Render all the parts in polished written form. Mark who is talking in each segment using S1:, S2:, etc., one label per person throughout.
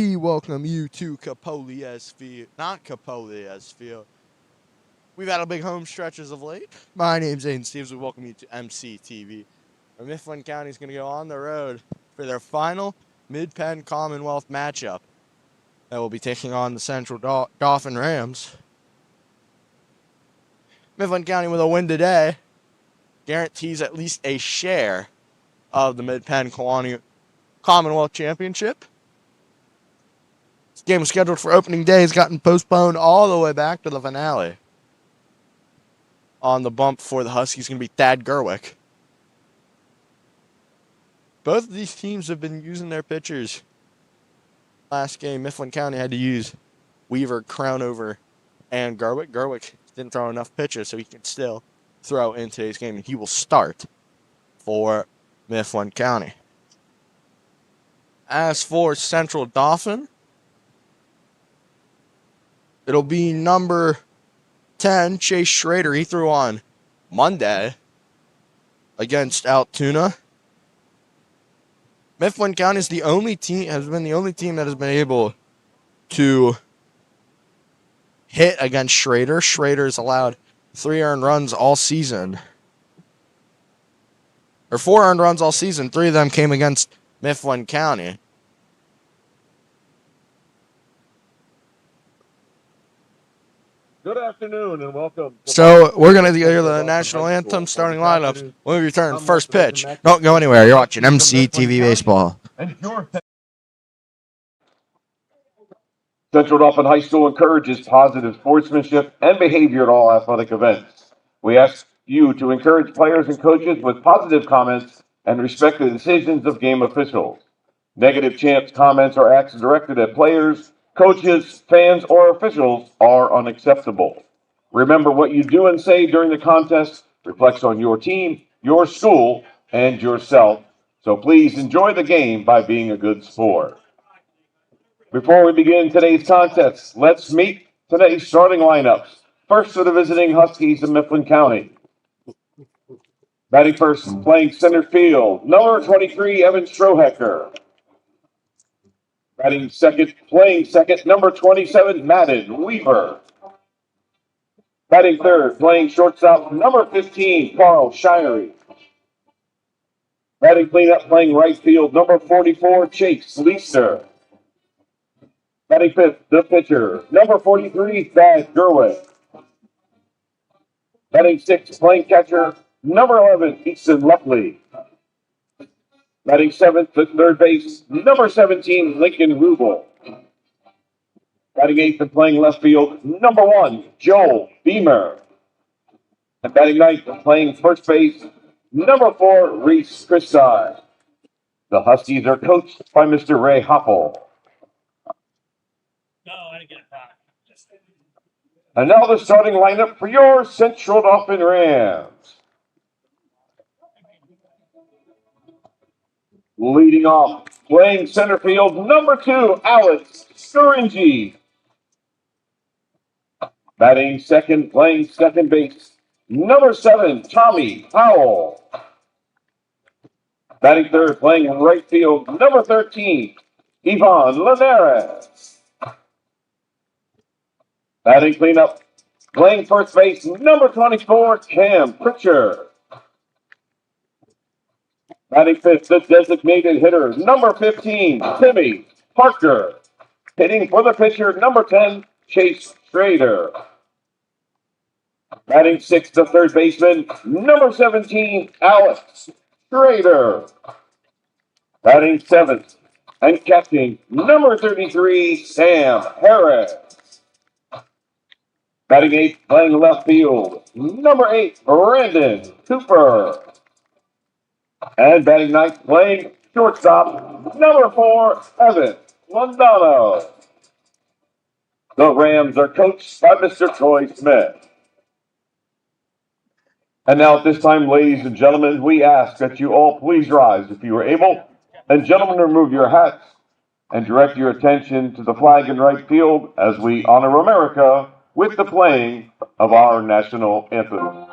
S1: We welcome you to Capoli's Field, not Capoli's Field. We've had a big home stretch as of late. My name's Aiden Steves. We welcome you to MCTV. Mifflin County is going to go on the road for their final Mid-Penn Commonwealth matchup that will be taking on the Central Dauphin Rams. Mifflin County with a win today guarantees at least a share of the Mid-Penn Commonwealth Championship. This game was scheduled for opening day. Has gotten postponed all the way back to the finale. On the bump for the Huskies is going to be Thad Gerwick. Both of these teams have been using their pitchers. Last game, Mifflin County had to use Weaver, Crownover, and Gerwick. Gerwick didn't throw enough pitches, so he can still throw in today's game, and he will start for Mifflin County. As for Central Dauphin, it'll be number 10, Chase Schrader. He threw on Monday against Altoona. Mifflin County is the only team, has been the only team that has been able to hit against Schrader. Schrader's allowed 3 earned runs all season. Or 4 earned runs all season. 3 of them came against Mifflin County.
S2: Good afternoon and welcome.
S1: So we're going to hear the national anthem starting lineups when we return. First pitch. Don't go anywhere. You're watching MCTV Baseball.
S2: Central Dauphin High School encourages positive sportsmanship and behavior at all athletic events. We ask you to encourage players and coaches with positive comments and respect the decisions of game officials. Negative chants, comments, or acts directed at players, coaches, fans, or officials are unacceptable. Remember, what you do and say during the contest reflects on your team, your school, and yourself. So please enjoy the game by being a good sport. Before we begin today's contest, let's meet today's starting lineups. First for the visiting Huskies of Mifflin County. Batting first, playing center field, number 23, Evan Strohecker. Batting second, playing second, number 27, Madden Weaver. Batting third, playing shortstop, number 15, Carl Shirey. Batting cleanup, playing right field, number 44, Chase Leister. Batting fifth, the pitcher, number 43, Thad Gerwick. Batting sixth, playing catcher, number 11, Easton Luckley. Batting seventh, at third base, number 17, Lincoln Rubel. Batting eighth and playing left field, number 1, Joel Beamer. And batting ninth and playing first base, number 4, Reese Christi. The Huskies are coached by Mr. Ray Hoppel. And now the starting lineup for your Central Dauphin Rams. Leading off, playing center field, number 2, Alex Scuringi. Batting second, playing second base, number 7, Tommy Powell. Batting third, playing right field, number 13, Ivan Linares. Batting cleanup, playing first base, number 24, Cam Pritchard. Batting fifth, the designated hitter, number 15, Timmy Parker. Hitting for the pitcher, number 10, Chase Schrader. Batting sixth, the third baseman, number 17, Alex Schrader. Batting seventh and catching, number 33, Sam Harris. Batting eighth, playing left field, number 8, Brandon Cooper. And batting ninth, playing shortstop, number 4, Evan Londano. The Rams are coached by Mr. Troy Smith. And now at this time, ladies and gentlemen, we ask that you all please rise if you are able. And gentlemen, remove your hats and direct your attention to the flag in right field as we honor America with the playing of our national anthem.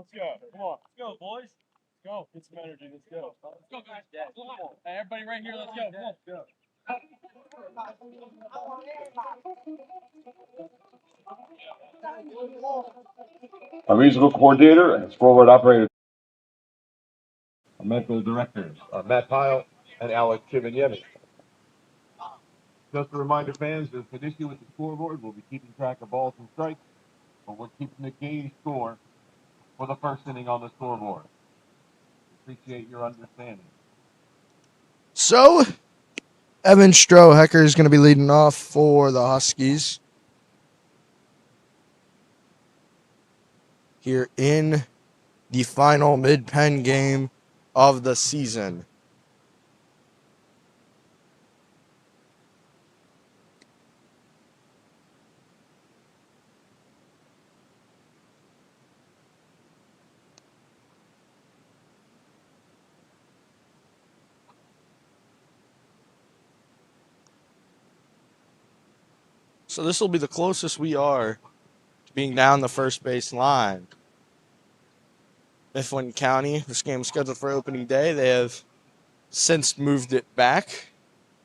S3: Let's go. Come on. Let's go, boys. Let's go. Get some energy. Let's go. Let's go, guys. Come on. Hey, everybody right here. Let's go. Come on. Go.
S2: Our musical coordinator and scoreboard operator. Our medical directors are Matt Pyle and Alex Chiviniemi. Just a reminder, fans, there's an issue with the scoreboard. We'll be keeping track of balls and strikes, but we're keeping the game score for the first inning on the scoreboard. Appreciate your understanding.
S1: So, Evan Strohecker is going to be leading off for the Huskies here in the final Mid-Penn game of the season. So this will be the closest we are to being down the first base line. Mifflin County, this game is scheduled for opening day. They have since moved it back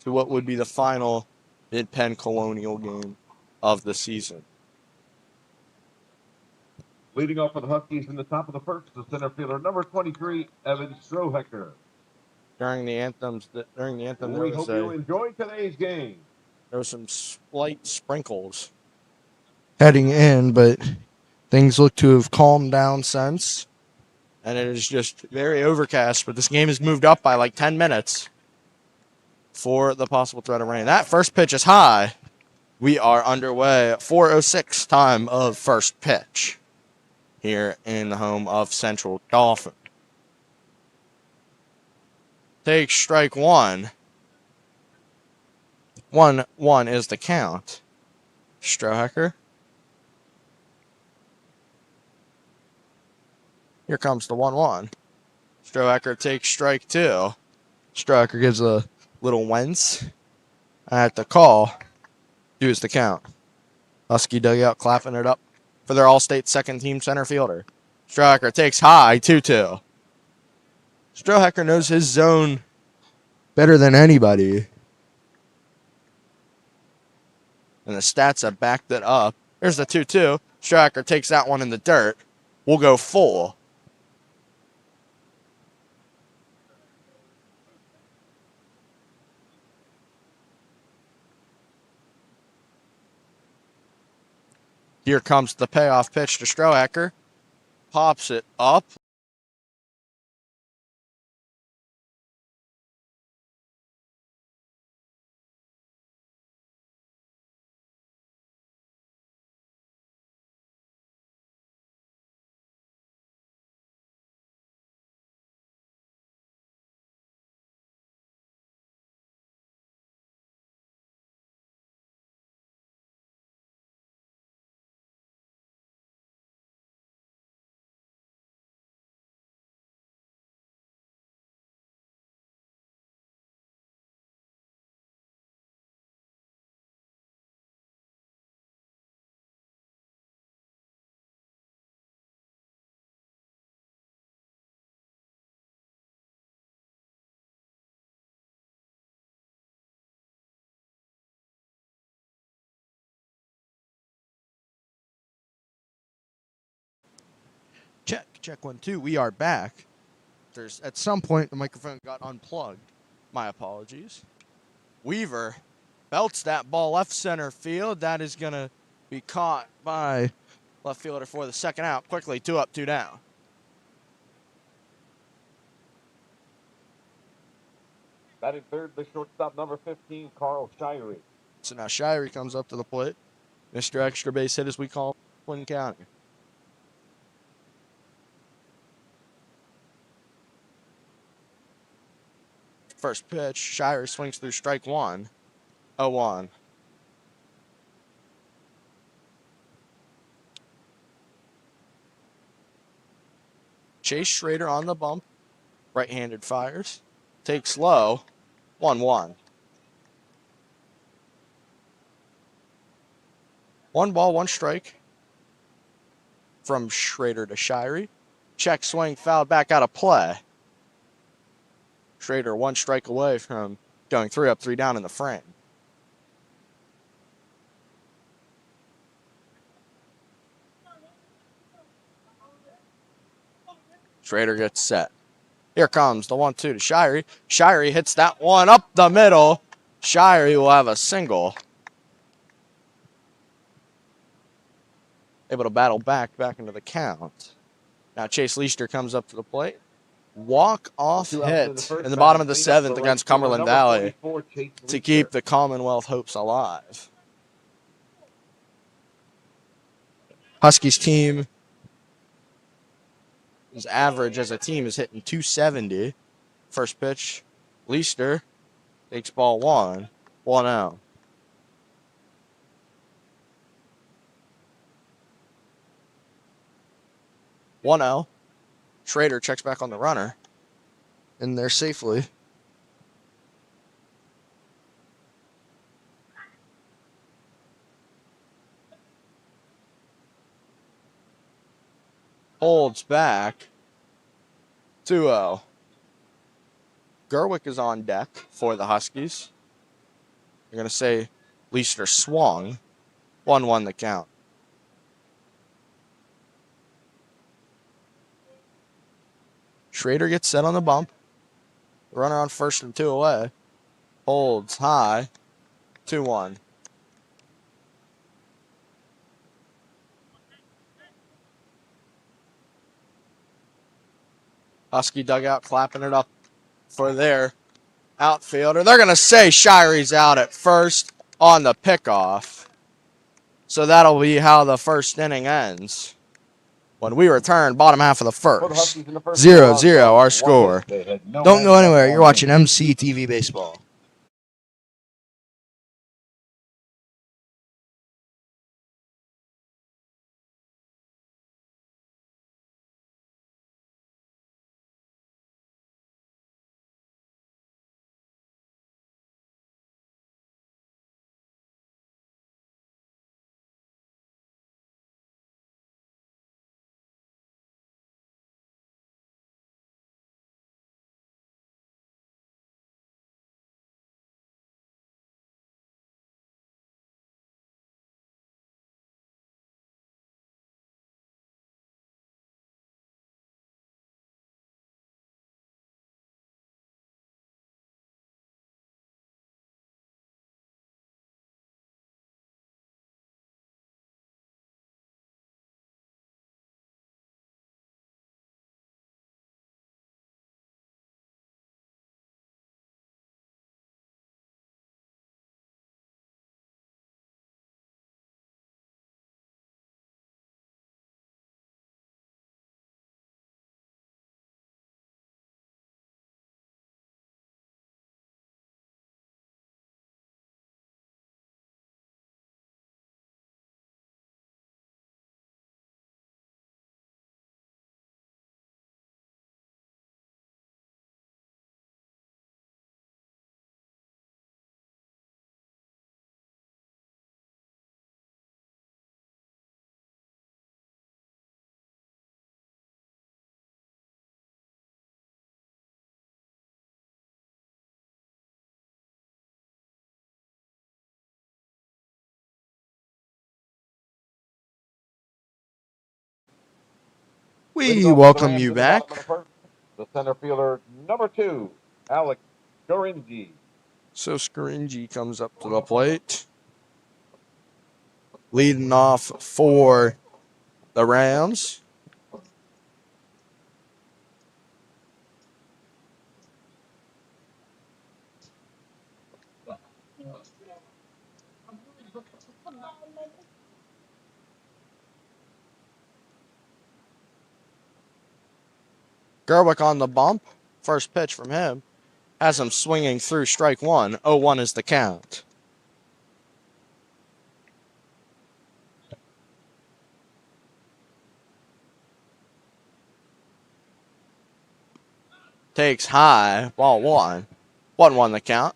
S1: to what would be the final Mid-Penn Colonial game of the season.
S2: Leading off for the Huskies in the top of the first, the center fielder, number 23, Evan Strohecker.
S1: During the anthem,
S2: We hope you enjoy today's game.
S1: there was some slight sprinkles heading in, but things look to have calmed down since. And it is just very overcast, but this game has moved up by like 10 minutes for the possible threat of rain. That first pitch is high. We are underway at 4:06 time of first pitch here in the home of Central Dauphin. Take strike one. 1-1 is the count. Strohecker. Here comes the 1-1. Strohecker takes strike two. Strohecker gives a little wince at the call. 2 is the count. Husky dugout clapping it up for their All-State second-team center fielder. Strohecker takes high, 2-2. Strohecker knows his zone better than anybody. And the stats have backed it up. Here's the 2-2. Strohecker takes that one in the dirt. We'll go full. Here comes the payoff pitch to Strohecker. Pops it up. Check 1-2. We are back. At some point the microphone got unplugged. My apologies. Weaver belts that ball left center field. That is going to be caught by left fielder for the second out. Quickly, 2 up, 2 down.
S2: Batting third, the shortstop, number 15, Carl Shirey.
S1: So now Shirey comes up to the plate. Mr. Extra Base Hit, as we call Flynn County. First pitch, Shirey swings through strike one. 0-1. Chase Schrader on the bump. Right-handed fires. Takes low. 1-1. 1 ball, 1 strike from Schrader to Shirey. Check swing fouled back out of play. Schrader 1 strike away from going 3 up, 3 down in the frame. Schrader gets set. Here comes the 1-2 to Shirey. Shirey hits that one up the middle. Shirey will have a single. Able to battle back into the count. Now Chase Leister comes up to the plate. Walk-off hit in the bottom of the 7th against Cumberland Valley to keep the Commonwealth hopes alive. Huskies team, his average as a team is hitting 270. First pitch, Leister takes ball 1, 1 out. One out. Schrader checks back on the runner. In there safely. Holds back. 2-0. Gerwick is on deck for the Huskies. You're going to say Leister swung. 1-1 the count. Schrader gets set on the bump. Runner on first and 2 away. Holds high. 2-1. Husky dugout clapping it up for their outfielder. They're going to say Shirey's out at first on the pickoff. So that'll be how the first inning ends. When we return, bottom half of the first. 0-0 our score. Don't go anywhere. You're watching MCTV Baseball. We welcome you back.
S2: The center fielder, number 2, Alex Goringi.
S1: So Scaringi comes up to the plate. Leading off for the Rams. Gerwick on the bump. First pitch from him. Has him swinging through strike 1. 0-1 is the count. Takes high. Ball 1. 1-1 the count.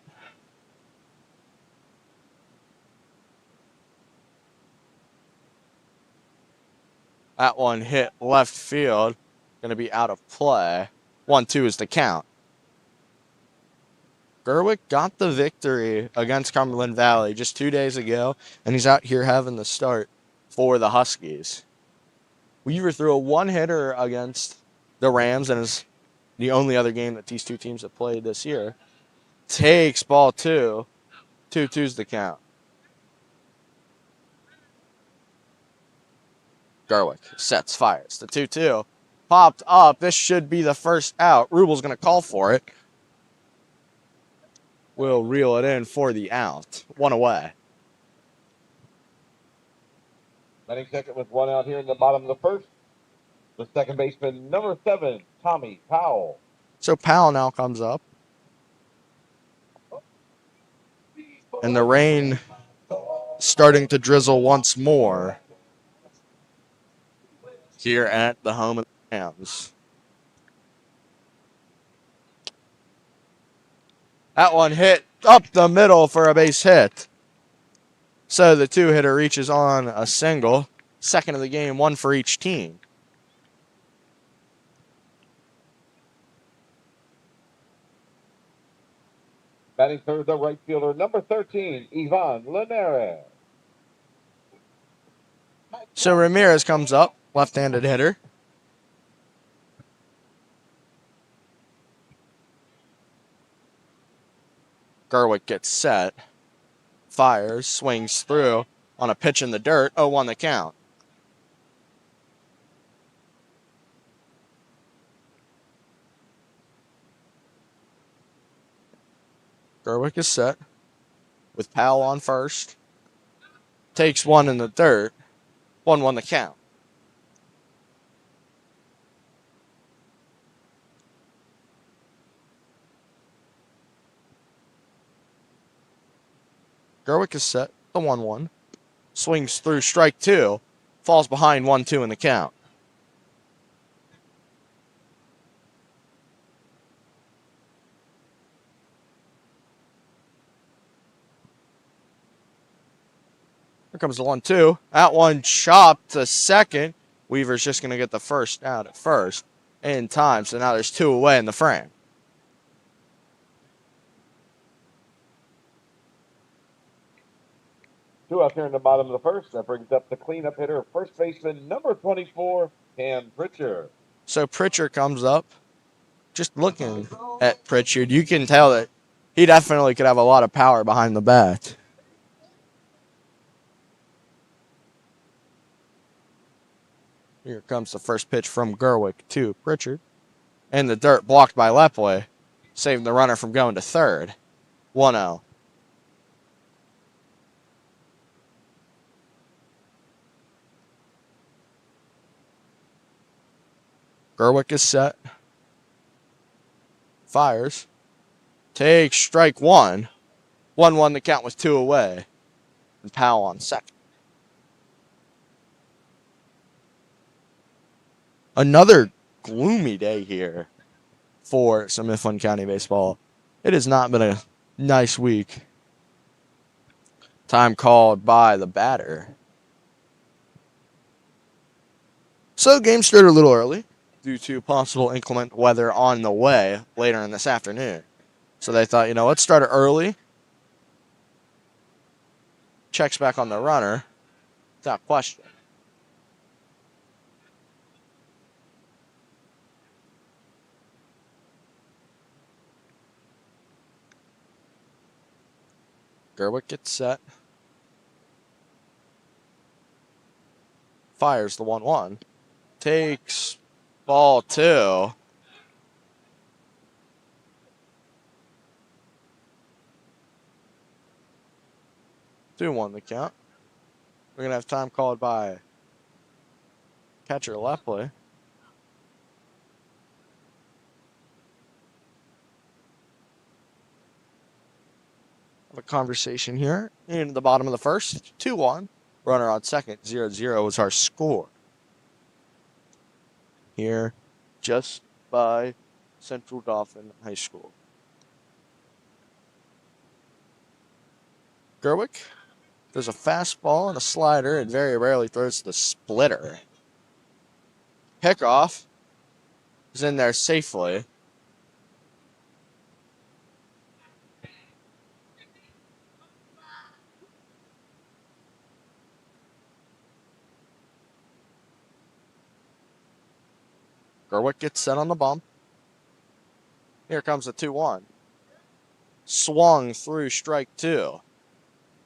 S1: That one hit left field. going to be out of play. 1-2 is the count. Gerwick got the victory against Cumberland Valley just 2 days ago, and he's out here having the start for the Huskies. Weaver threw a one-hitter against the Rams, and is the only other game that these two teams have played this year. Takes ball 2. 2-2's the count. Gerwick sets, fires. The 2-2 popped up. This should be the first out. Rubel's going to call for it. Will reel it in for the out. 1 away.
S2: Batting second with 1 out here in the bottom of the first. The second baseman, number 7, Tommy Powell.
S1: So Powell now comes up. And the rain starting to drizzle once more here at the home of the Rams. That one hit up the middle for a base hit. So the 2-hitter reaches on a single. Second of the game, 1 for each team.
S2: Batting third, the right fielder, number 13, Ivan Linares.
S1: So Ramirez comes up, left-handed hitter. Gerwick gets set, fires, swings through on a pitch in the dirt. 0-1 the count. Gerwick is set with Powell on first. Takes one in the dirt. 1-1 the count. Gerwick is set. The 1-1. Swings through strike 2. Falls behind 1-2 in the count. Here comes the 1-2. That one chopped to second. Weaver's just going to get the first out at first in time. So now there's 2 away in the frame.
S2: Two out there in the bottom of the first. That brings up the cleanup hitter, first baseman, number 24, Cam Pritchard.
S1: So Pritchard comes up. Just looking at Pritchard, you can tell that he definitely could have a lot of power behind the bat. Here comes the first pitch from Gerwick to Pritchard. And the dirt blocked by Lepley, saving the runner from going to third. 1-0. Gerwick is set. Fires. Takes strike 1. 1-1 the count with 2 away. And Powell on second. Another gloomy day here for some Mifflin County baseball. It has not been a nice week. Time called by the batter. So the game started a little early due to possible inclement weather on the way later in this afternoon. So they thought, let's start it early. Checks back on the runner without question. Gerwick gets set. Fires the 1-1. Takes ball 2. Two 1 the count. We're going to have time called by catcher Lepley. Have a conversation here in the bottom of the first. 2-1. Runner on second. 0-0 is our score. Here, just by Central Dauphin High School. Gerwick, there's a fastball and a slider, and very rarely throws the splitter. Pickoff is in there safely. Gerwick gets set on the bump. Here comes the 2-1. Swung through strike 2.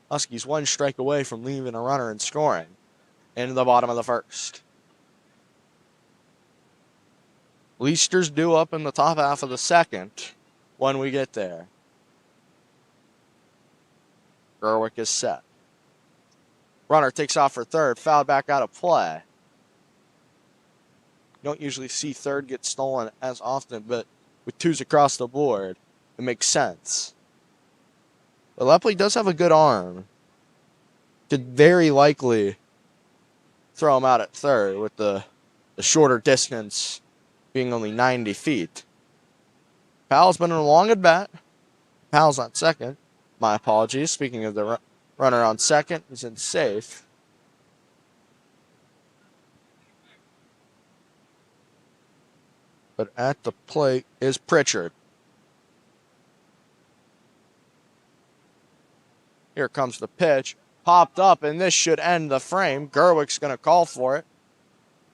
S1: Huskies 1 strike away from leaving a runner and scoring into the bottom of the first. Leicester's due up in the top half of the second when we get there. Gerwick is set. Runner takes off for third, fouled back out of play. You don't usually see third get stolen as often, but with 2s across the board, it makes sense. But Lepley does have a good arm. Could very likely throw him out at third with the shorter distance being only 90 feet. Powell's been in a long at bat. Powell's on second. My apologies. Speaking of the runner on second, he's in safe. But at the plate is Pritchard. Here comes the pitch. Popped up, and this should end the frame. Gerwick's going to call for it.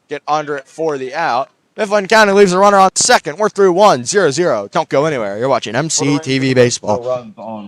S1: Get under it for the out. Mifflin County leaves the runner on second. We're through 1-0-0. Don't go anywhere. You're watching MCTV Baseball.
S2: Runs on.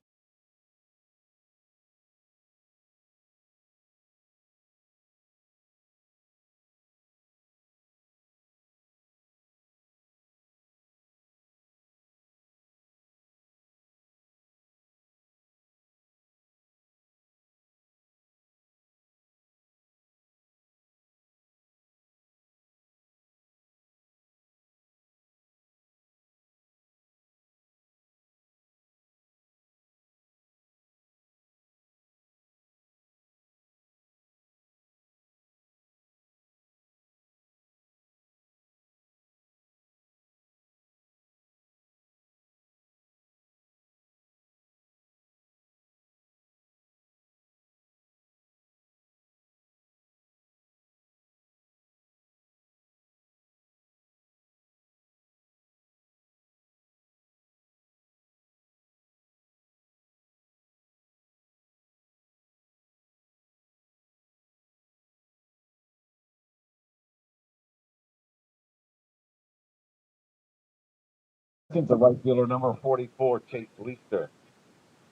S2: The right fielder, number 44, Chase Leister.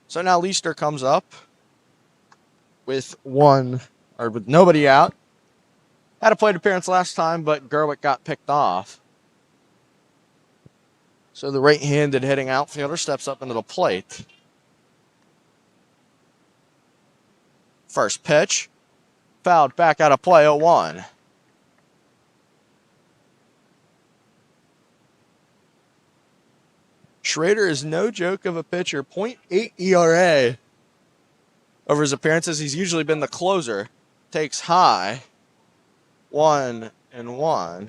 S1: So now Leister comes up with nobody out. Had a plate appearance last time, but Gerwick got picked off. So the right-handed hitting outfielder steps up into the plate. First pitch. Fouled back out of play, 0-1. Schrader is no joke of a pitcher. .88 ERA over his appearances. He's usually been the closer. Takes high. 1-1.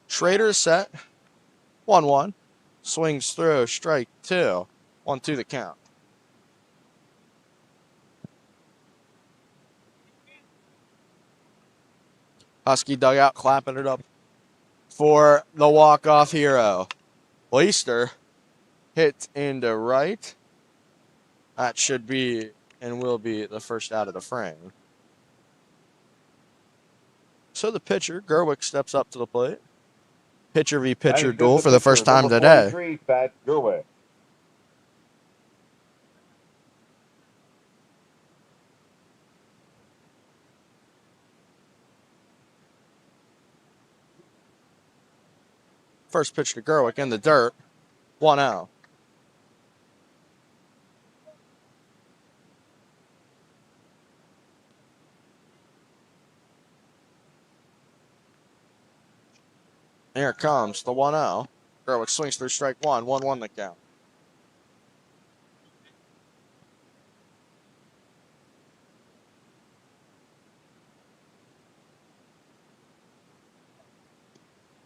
S1: Schrader is set. 1-1. Swings through. Strike 2. 1-2 the count. Husky dugout clapping it up for the walk-off hero. Leister hit into right. That should be and will be the first out of the frame. So the pitcher, Gerwick, steps up to the plate. Pitcher v. pitcher duel for the first time today.
S2: 43, Pat Gerwick.
S1: First pitch to Gerwick in the dirt. 1-0. Here comes the 1-0. Gerwick swings through strike 1. 1-1 the count.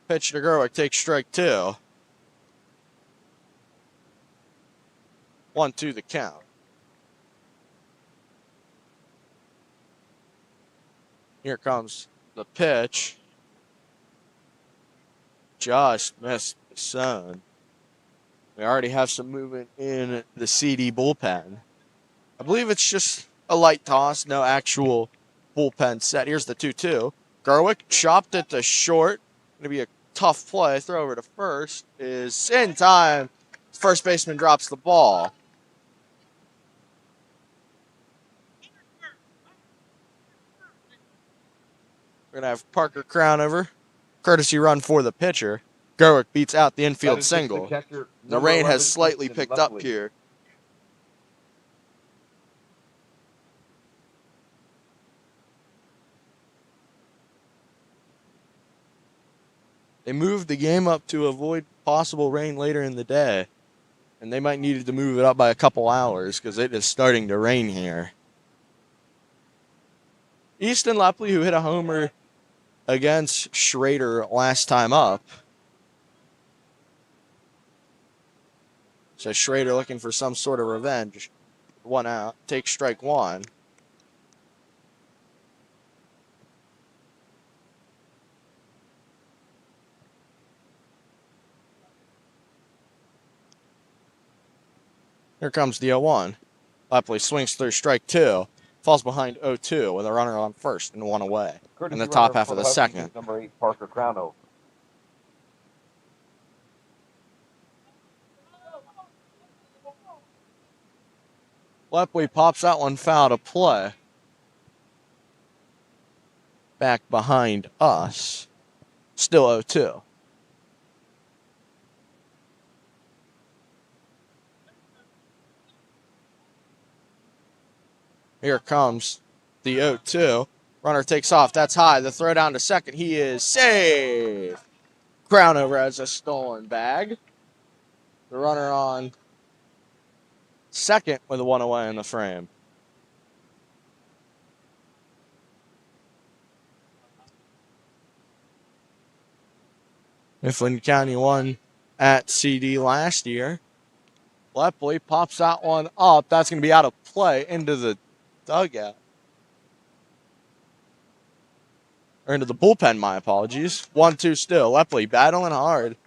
S1: Pitch to Gerwick takes strike 2. 1-2 the count. Here comes the pitch. Just missed the sun. We already have some movement in the CD bullpen. I believe it's just a light toss, no actual bullpen set. Here's the 2-2. Gerwick chopped it to short. Going to be a tough play. Throw over to first is in time. First baseman drops the ball. We're going to have Parker Crownover. Courtesy run for the pitcher. Gerwick beats out the infield single. The rain has slightly picked up here. They moved the game up to avoid possible rain later in the day. And they might need to move it up by a couple hours because it is starting to rain here. Easton Lepley, who hit a homer against Schrader last time up. So Schrader looking for some sort of revenge. 1 out. Take strike 1. Here comes the 0-1. Lepley swings through strike 2. Falls behind 0-2 with a runner on first and 1 away. In the top half of the second.
S2: Number 8, Parker Crownover.
S1: Lepley pops that one foul to play. Back behind us. Still 0-2. Here comes the 0-2. Runner takes off. That's high. The throw down to second. He is saved. Crownover has a stolen bag. The runner on second with a 1 away in the frame. Mifflin County won at CD last year. Lepley pops that one up. That's going to be out of play into the dugout. Or into the bullpen, my apologies. 1-2 still. Lepley battling hard.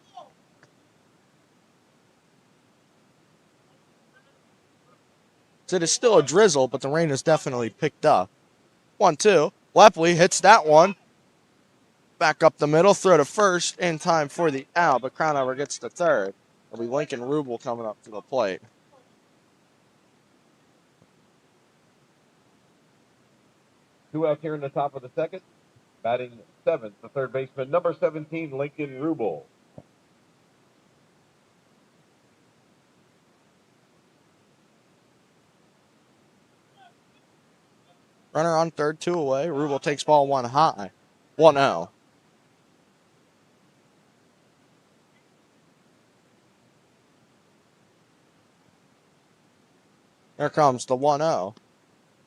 S1: So it is still a drizzle, but the rain has definitely picked up. 1-2. Lepley hits that one. Back up the middle, throw to first in time for the out, but Crownover gets to third. It'll be Lincoln Rubel coming up to the plate.
S2: Two out here in the top of the second. Batting 7th, the third baseman, number 17, Lincoln Rubel.
S1: Runner on third, 2 away. Rubel takes ball 1 high. 1-0. Here comes the 1-0.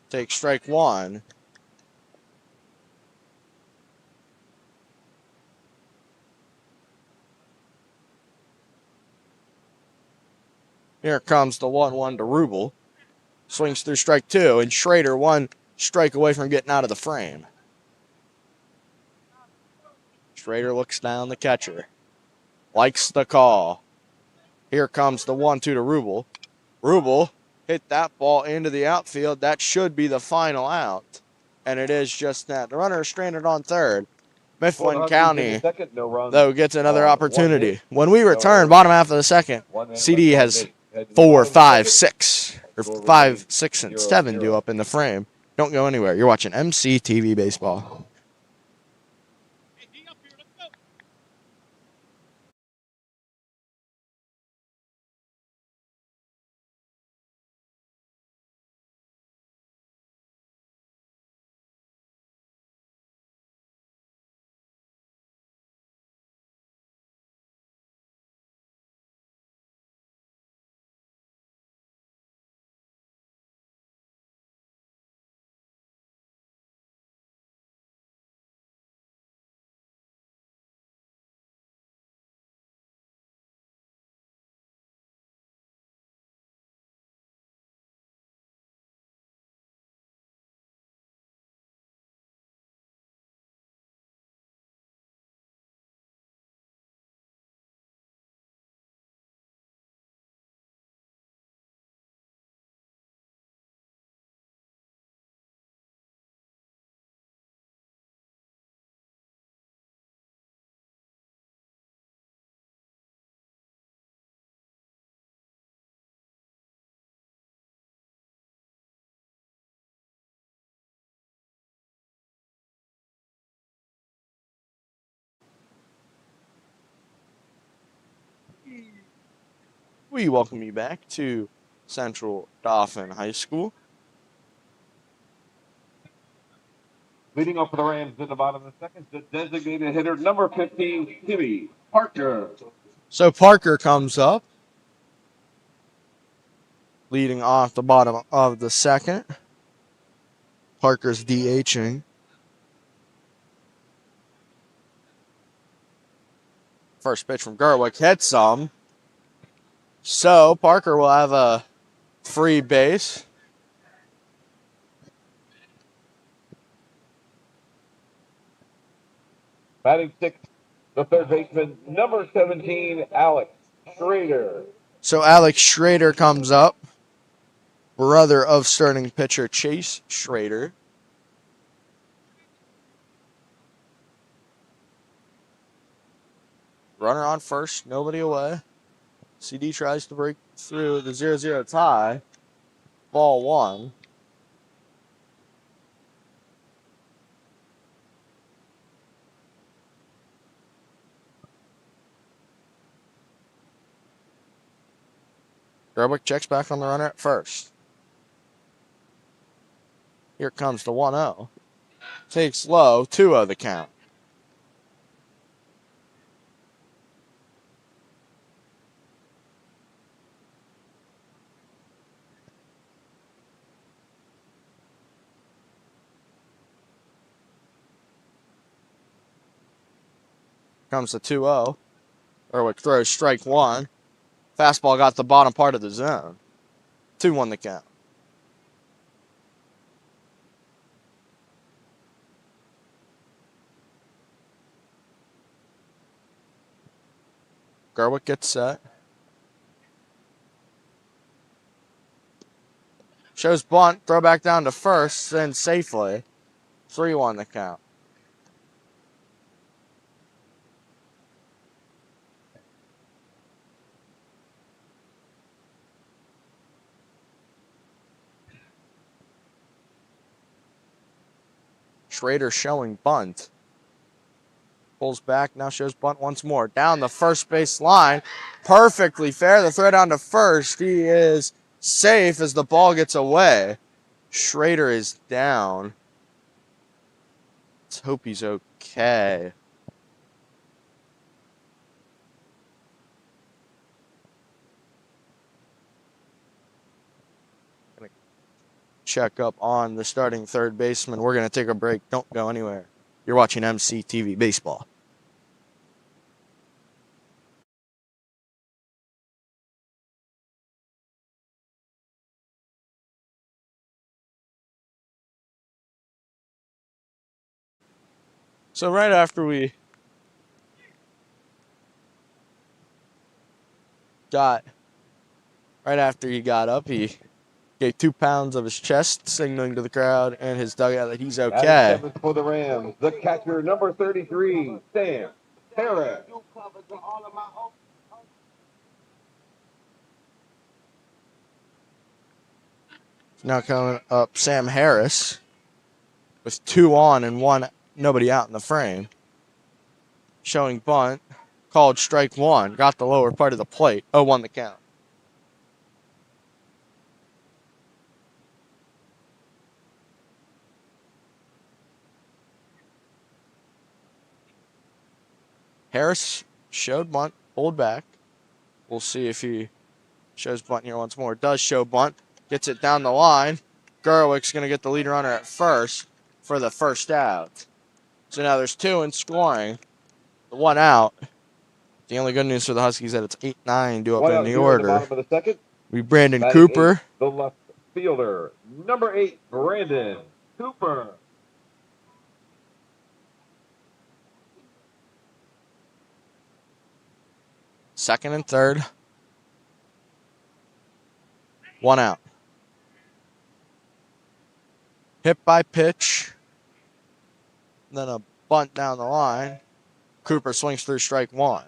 S1: Take strike 1. Here comes the 1-1 to Rubel. Swings through strike 2, and Schrader 1 strike away from getting out of the frame. Schrader looks down the catcher. Likes the call. Here comes the 1-2 to Rubel. Rubel hit that ball into the outfield. That should be the final out. And it is just that. The runner is stranded on third. Mifflin County, though, gets another opportunity. When we return, bottom half of the second, CD has 4, 5, 6, or 5, 6, and 7 due up in the frame. Don't go anywhere. You're watching MCTV Baseball. We welcome you back to Central Dauphin High School.
S2: Leading off for the Rams in the bottom of the second, the designated hitter, number 15, Timmy Parker.
S1: So Parker comes up, leading off the bottom of the second. Parker's DHing. First pitch from Gerwick hits some. So Parker will have a free base.
S2: Batting sixth, the third baseman, number 17, Alex Schrader.
S1: So Alex Schrader comes up, brother of starting pitcher Chase Schrader. Runner on first, nobody away. CD tries to break through the 0-0 tie. Ball one. Gerwick checks back on the runner at first. Here comes the 1-0. Takes low, 2-0 the count. Comes the 2-0. Gerwick throws strike one. Fastball got the bottom part of the zone. 2-1 the count. Gerwick gets set. Shows bunt, throw back down to first, then safely. 3-1 the count. Schrader showing bunt. Pulls back, now shows bunt once more. Down the first base line. Perfectly fair. The throw down to first. He is safe as the ball gets away. Schrader is down. Let's hope he's okay. Gonna check up on the starting third baseman. We're going to take a break. Don't go anywhere. You're watching MCTV Baseball. So right after he got up, he gave 2 pounds of his chest, signaling to the crowd and his dugout that he's
S2: Batting
S1: okay.
S2: seventh for the Rams, the catcher, number 33, Sam Harris.
S1: Now coming up, Sam Harris with 2 on and nobody out in the frame. Showing bunt, called strike one, got the lower part of the plate. 0-1 the count. Harris showed bunt, pulled back. We'll see if he shows bunt here once more. Does show bunt, gets it down the line. Gerwick's going to get the lead runner at first for the first out. So now there's 2 in scoring. The 1 out. The only good news for the Huskies is that it's 8-9 due up
S2: One
S1: in
S2: out
S1: the
S2: here in the
S1: order.
S2: bottom of the second.
S1: We Brandon
S2: Batting
S1: Cooper.
S2: eighth, the left fielder, number 8, Brandon Cooper.
S1: Second and third. 1 out. Hit by pitch. Then a bunt down the line. Cooper swings through strike one.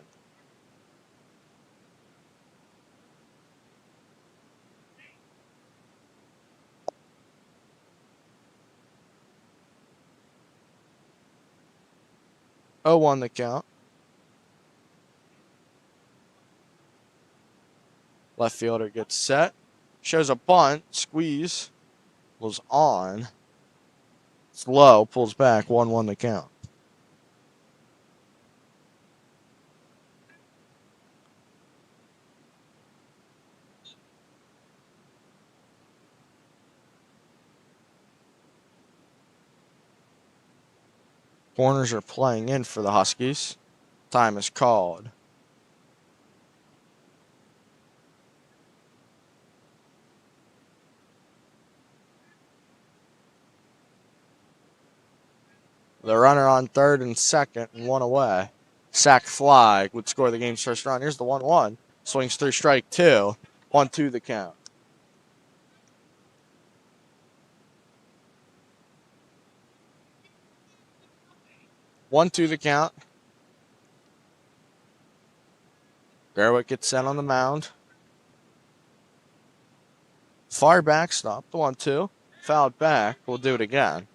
S1: Oh, 1 the count. Left fielder gets set. Shows a bunt. Squeeze was on. It's low. Pulls back. 1-1 the count. Corners are playing in for the Huskies. Time is called. The runner on third and second and one away. Sack fly would score the game's first run. Here's the 1-1. Swings through strike two. 1-2 the count. 1-2 the count. Gerwick gets set on the mound. Far backstop. The 1-2. Fouled back. We'll do it again.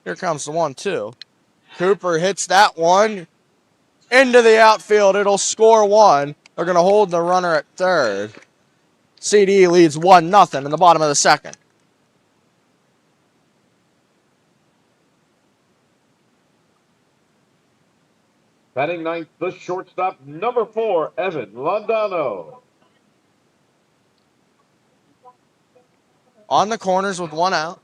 S1: Here comes the 1-2. Cooper hits that one into the outfield. It'll score one. They're going to hold the runner at third. CD leads 1-0 in the bottom of the second.
S2: Batting ninth, the shortstop, number 4, Evan Londano.
S1: On the corners with one out.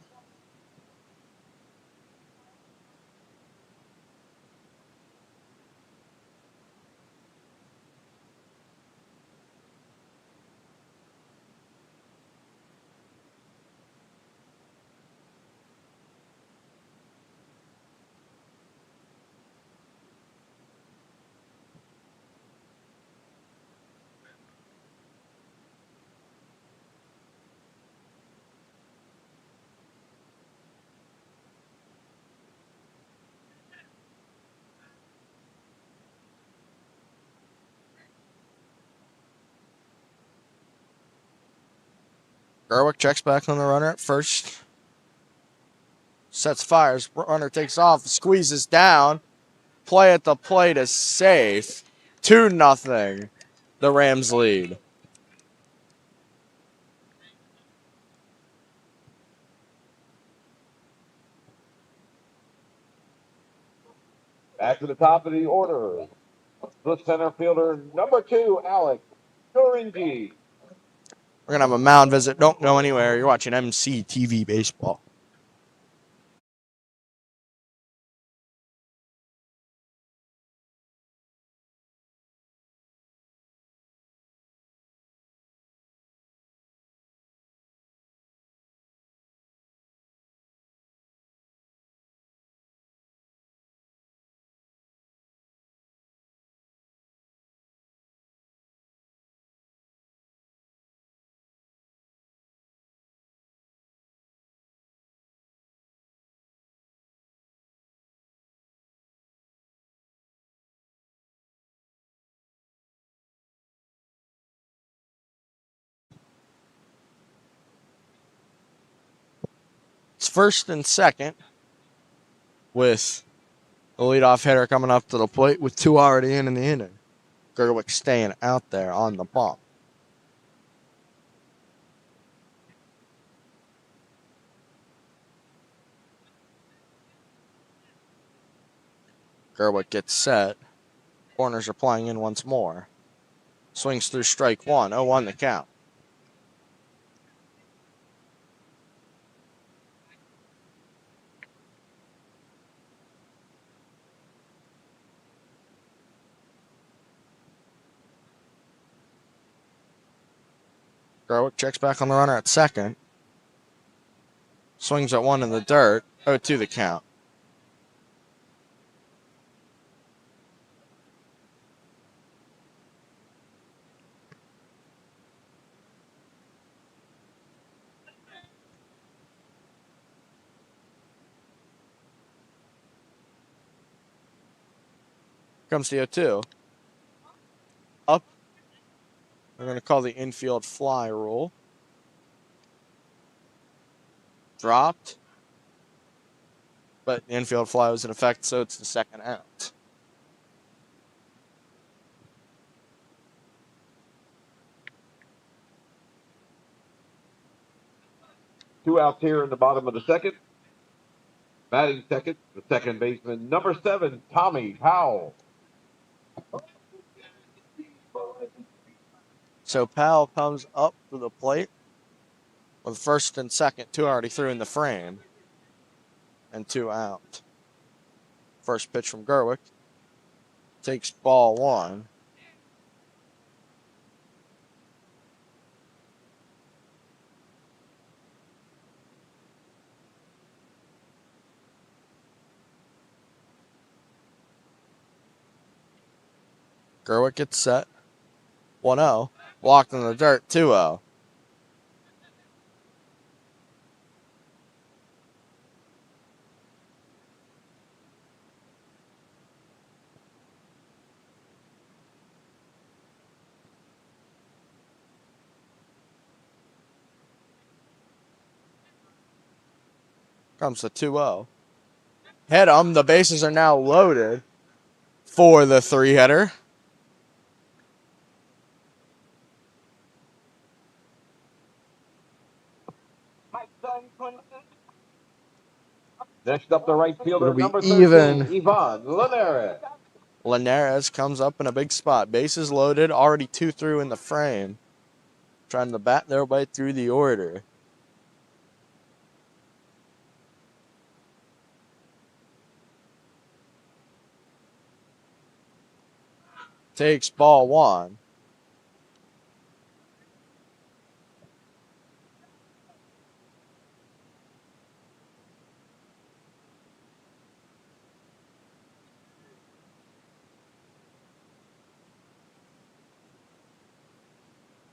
S1: Gerwick checks back on the runner at first. Sets fires. Runner takes off. Squeezes down. Play at the plate is safe. 2-0. The Rams lead.
S2: Back to the top of the order, the center fielder, number 2, Alex Turingi.
S1: We're going to have a mound visit. Don't go anywhere. You're watching MCTV Baseball. It's first and second with the leadoff hitter coming up to the plate with 2 already in the inning. Gerwick staying out there on the bump. Gerwick gets set. Corners are playing in once more. Swings through strike one. 0-1 the count. Gerwick checks back on the runner at second. Swings at one in the dirt. 0-2 the count. Comes the 0-2. Up. We're going to call the infield fly rule. Dropped. But the infield fly was in effect, so it's the second out.
S2: Two outs here in the bottom of the second. Batting second, the second baseman, number 7, Tommy Powell.
S1: So Powell comes up to the plate with first and second. 2 already threw in the frame. And 2 out. First pitch from Gerwick. Takes ball 1. Gerwick gets set. 1-0. Walked in the dirt. 2-0. Comes the 2-0. Hit him. The bases are now loaded for the 3-hitter.
S2: Next up, the right fielder,
S1: It'll be
S2: number
S1: even.
S2: 13, Ivan Linares.
S1: Linares comes up in a big spot. Bases loaded. Already 2 through in the frame. Trying to bat their way through the order. Takes ball 1.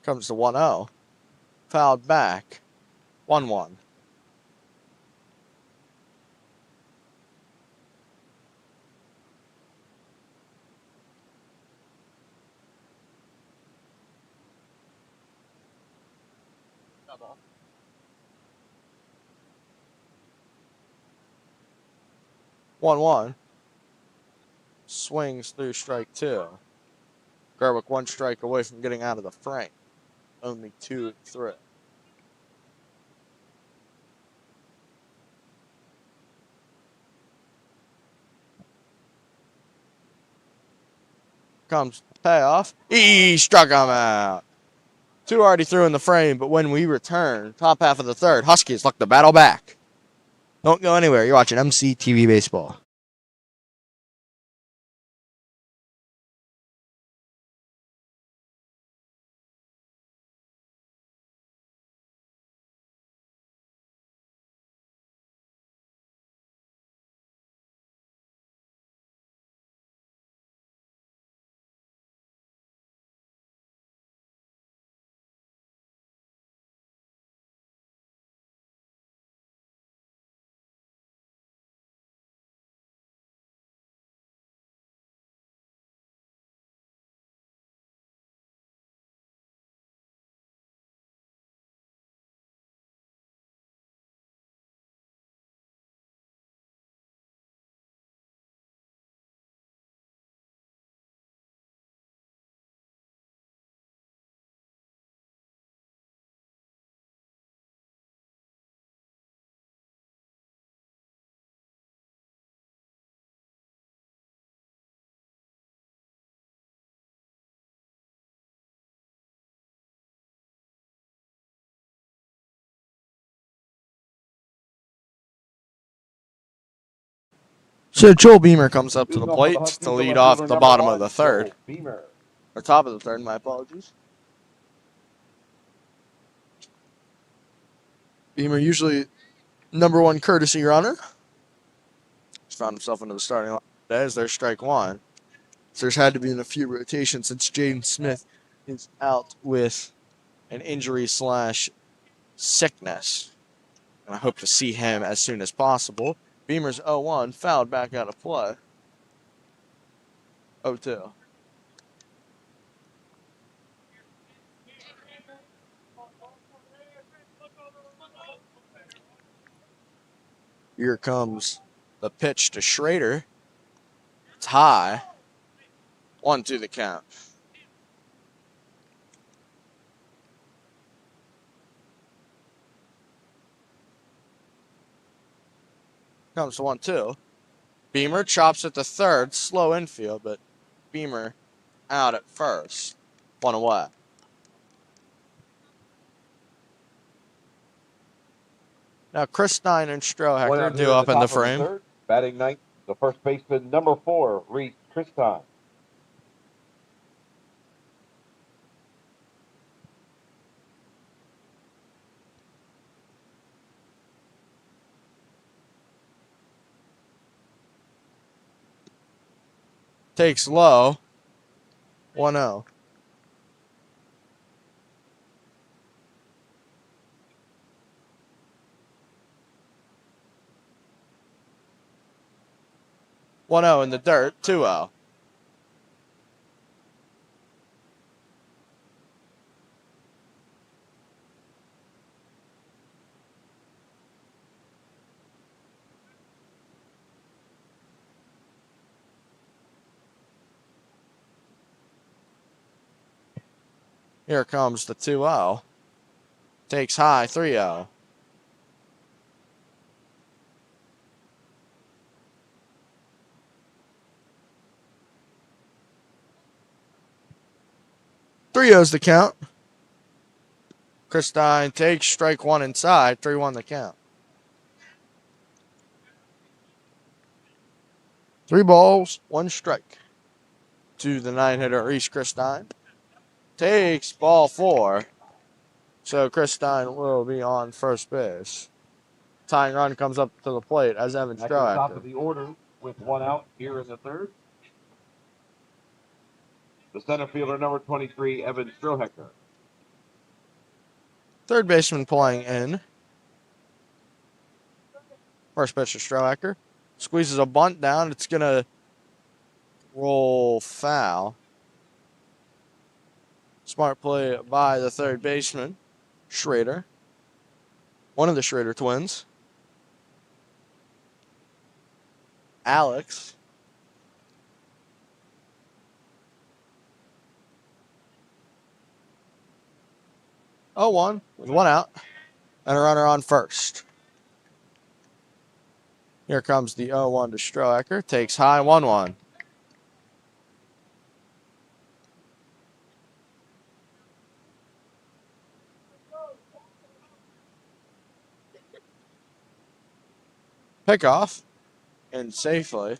S1: Comes to 1-0. Fouled back. 1-1. One. Swings through strike 2. Gerwick 1 strike away from getting out of the frame. Only 2 through. Comes payoff. He struck him out. 2 already threw in the frame, but when we return, top half of the third, Huskies look to battle back. Don't go anywhere. You're watching MCTV Baseball. So Joel Beamer comes up to the plate to lead off the bottom of the third. Or top of the third, my apologies. Beamer usually #1 courtesy, Your Honor. He's found himself into the starting line today as there's strike 1. So there's had to be in a few rotations since Jaden Smith is out with an injury / sickness. And I hope to see him as soon as possible. Beamer's 0-1, fouled back out of play. 0-2. Here comes the pitch to Schrader. It's high. 1-2 the count. Comes to 1-2. Beamer chops at the third. Slow infield, but Beamer out at first. 1 away. Now Chris Stein and
S2: One
S1: Strohacker
S2: out here
S1: due
S2: in
S1: up
S2: the
S1: in the
S2: top of the
S1: frame.
S2: third. Batting ninth, the first baseman, number 4, Reese Kriston.
S1: Takes low. 1-0. In the dirt. 2-0. Here comes the 2-0. Takes high. 3-0. Three O's the count. Chris Stein takes strike one inside. 3-1 the count. 3 balls, 1 strike. To the 9-hitter, Reese Chris Stein. Takes ball 4. So Chris Stein will be on first base. Tying run comes up to the plate as Evan
S2: Back at the top
S1: Strohacker.
S2: of the order with 1 out here in the third. The center fielder, number 23, Evan Strohacker.
S1: Third baseman playing in. First pitch to Strohacker. Squeezes a bunt down. It's going to roll foul. Smart play by the third baseman, Schrader. One of the Schrader twins. Alex. Oh, 1 with 1 out and a runner on first. Here comes the 0-1 to Strohacker. Takes high. 1-1. Pickoff and safely.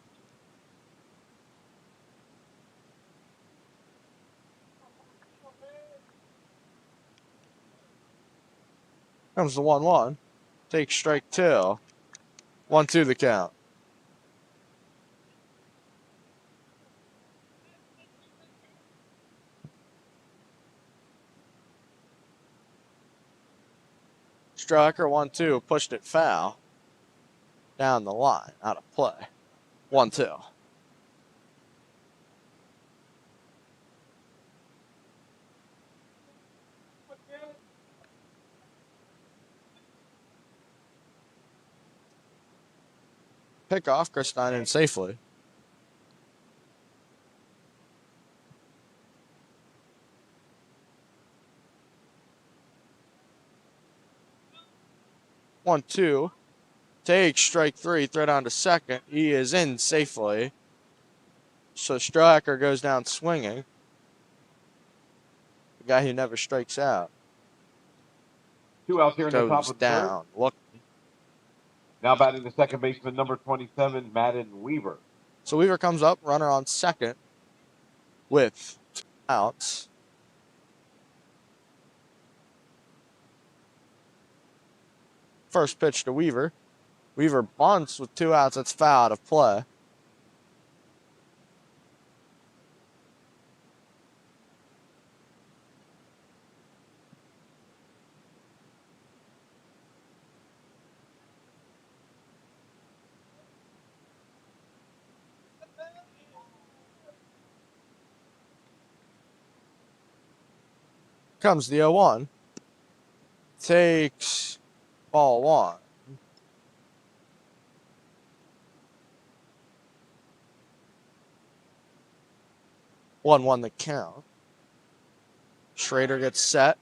S1: Comes the 1-1. Takes strike 2. 1-2 the count. Strohacker 1-2. Pushed it foul. Down the line. Out of play. 1-2. Pickoff. Chris Stein in safely. One, two. Takes strike 3. Throw down to second. He is in safely. So Strohacker goes down swinging. The guy who never strikes out.
S2: 2 outs here in the top
S1: Goes
S2: of the third.
S1: down. Look.
S2: Now batting the second baseman, number 27, Madden Weaver.
S1: So Weaver comes up. Runner on second. With 2 outs. First pitch to Weaver. Weaver bunts with 2 outs. That's foul out of play. Comes the 0-1. Takes ball 1. One the count. Schrader gets set.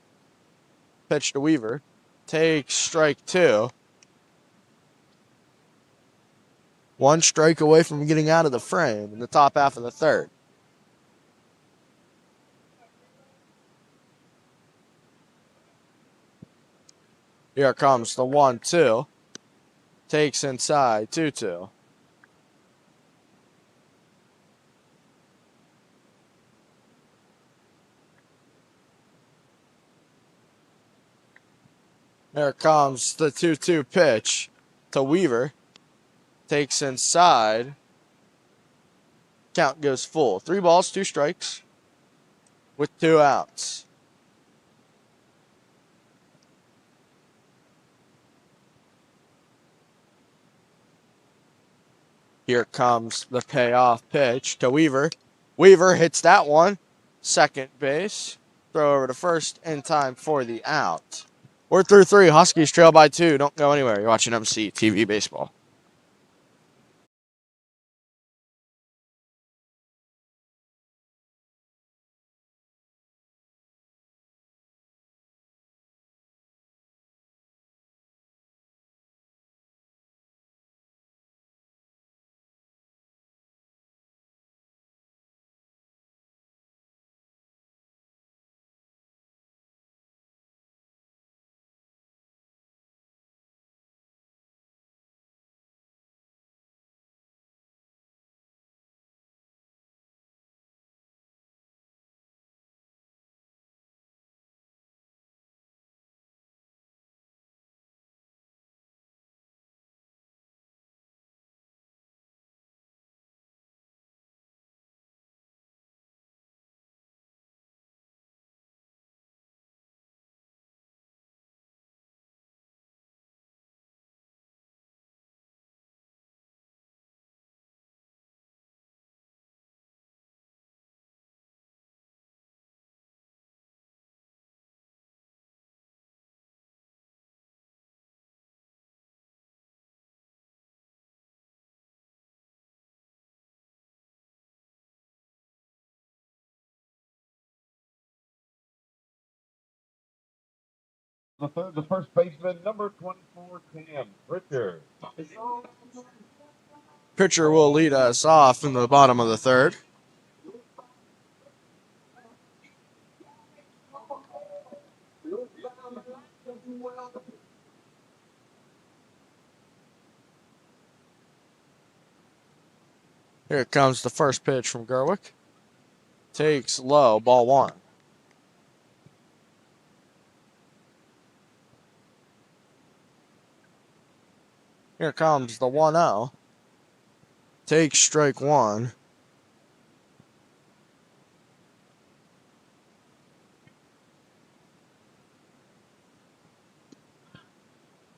S1: Pitch to Weaver. Takes strike 2. 1 strike away from getting out of the frame in the top half of the third. Here comes the 1-2. Takes inside, 2-2. There comes the 2-2 pitch to Weaver. Takes inside. Count goes full. 3 balls, 2 strikes with 2 outs. Here comes the payoff pitch to Weaver. Weaver hits that one. Second base. Throw over to first in time for the out. We're through 3. Huskies trail by 2. Don't go anywhere. You're watching MC TV Baseball.
S2: The first baseman, number 24, Cam Richard.
S1: Pitcher will lead us off in the bottom of the third. Here comes the first pitch from Gerwick. Takes low, ball 1. Here comes the 1-0. Takes strike 1.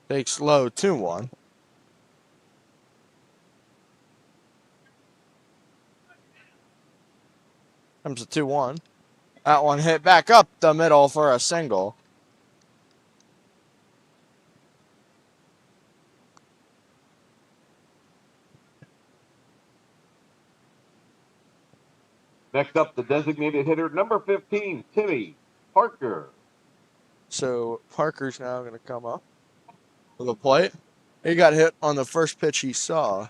S1: Takes low, 2-1. Comes the 2-1. That one hit back up the middle for a single.
S2: Next up, the designated hitter, number 15, Timmy Parker.
S1: So Parker's now going to come up to the plate. He got hit on the first pitch he saw.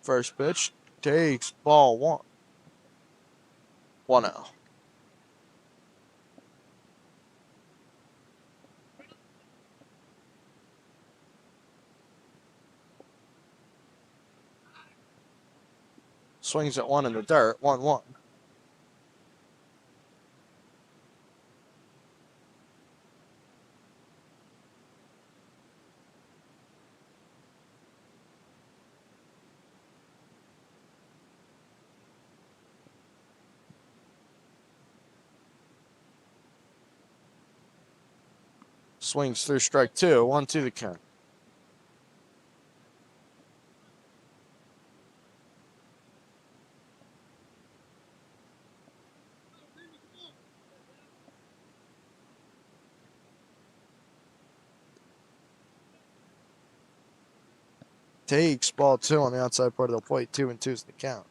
S1: First pitch takes ball 1. 1-0. Swings at 1 in the dirt. 1-1. Swings through strike 2. 1-2 the count. takes ball 2 on the outside part of the plate. 2-2 is the count.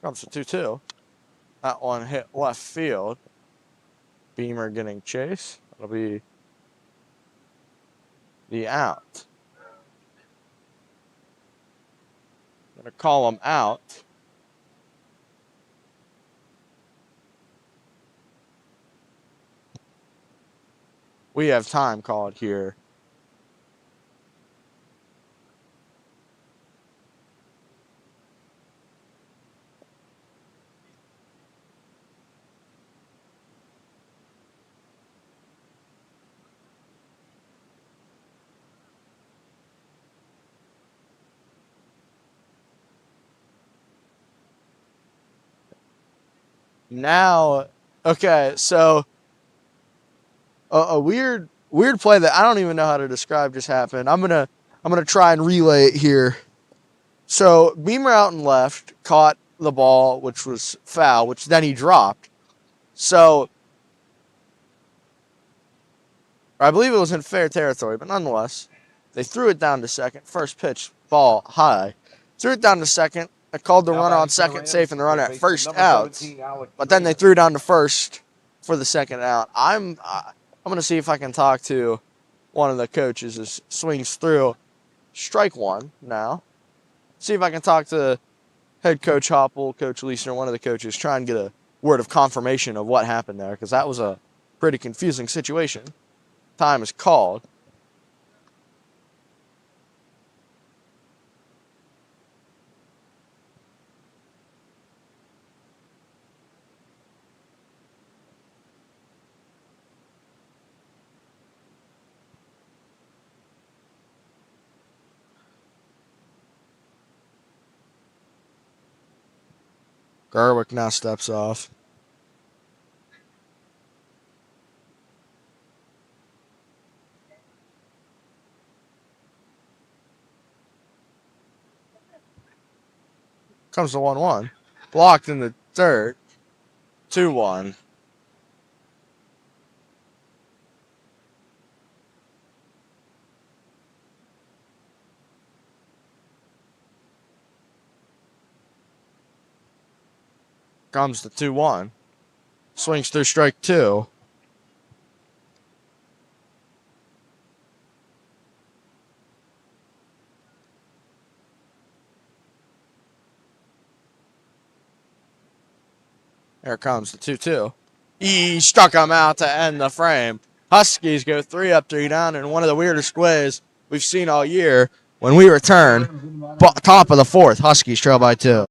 S1: Comes to 2-2. That one hit left field. Beamer getting chase. That'll be the out. Gonna call him out. We have time called here. Now, okay, so a weird play that I don't even know how to describe just happened. I'm gonna try and relay it here. So Beamer out and left caught the ball, which was foul, which then he dropped. So I believe it was in fair territory, but nonetheless, they threw it down to second. First pitch, ball high. Threw it down to second. I called the runner on second safe and the runner at first out. But then they threw down to first for the second out. I'm going to see if I can talk to one of the coaches as swings through. Strike one now. See if I can talk to head coach Hoppel, Coach Leisner, one of the coaches, try and get a word of confirmation of what happened there, because that was a pretty confusing situation. Time is called. Garwick now steps off. Comes to 1-1. Blocked in the third. 2-1. Comes to 2-1. Swings through strike 2. There comes the 2-2. He struck him out to end the frame. Huskies go 3 up, 3 down in one of the weirdest ways we've seen all year. When we return, top of the 4th, Huskies trail by 2.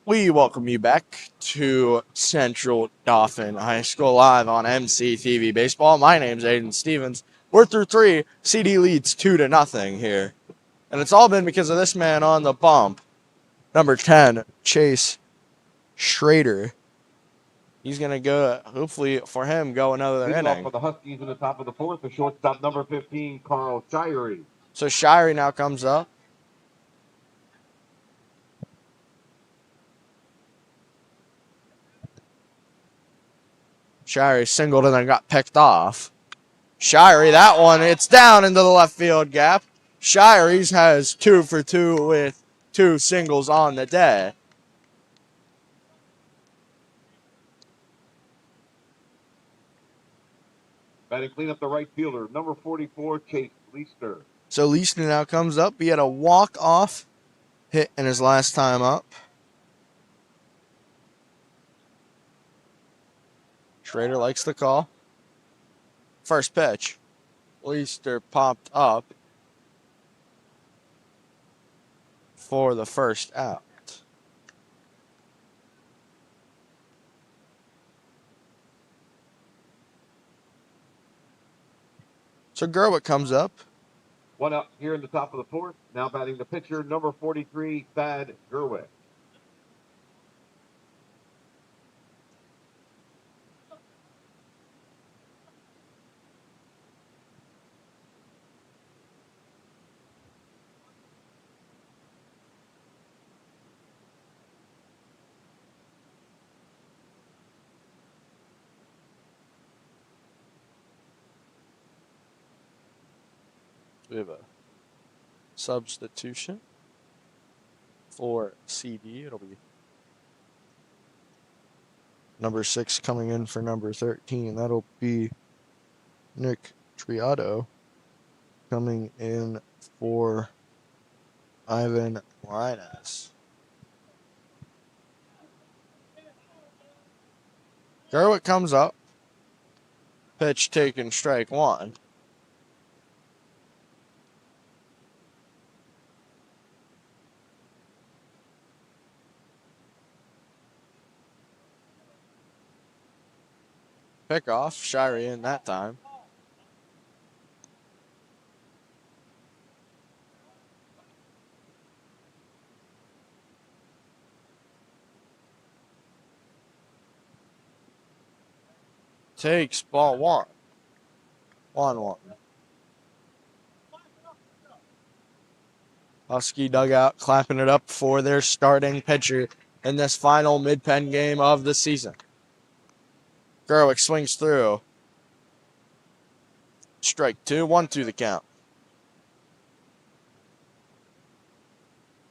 S1: We welcome you back to Central Dauphin High School live on MCTV Baseball. My name's Aiden Stevens. We're through 3. CD leads 2-0 here. And it's all been because of this man on the bump. Number 10, Chase Schrader. He's going to go, hopefully for him, go another inning.
S2: For the Huskies in the top of the 4th, the shortstop number 15, Carl Shirey.
S1: So Shirey now comes up. Shirey singled and then got picked off. Shirey, that one, it's down into the left field gap. Shirey's has 2 for 2 with 2 singles on the day.
S2: Batting cleanup the right fielder, number 44, Chase Leister.
S1: So Leister now comes up. He had a walk-off hit in his last time up. Schrader likes the call. First pitch. Leister popped up for the first out. So Gerwick comes up.
S2: 1 out here in the top of the 4th. Now batting the pitcher, number 43, Thad Gerwick.
S1: We have a substitution for CD. It'll be number 6 coming in for number 13. That'll be Nick Triado coming in for Ivan Morales. Gerwick comes up. Pitch taken, strike 1. Pickoff, Shirey in that time. Takes ball 1. 1-1. Husky dugout clapping it up for their starting pitcher in this final Mid-Penn game of the season. Gerwick swings through. Strike 2, 1-2 the count.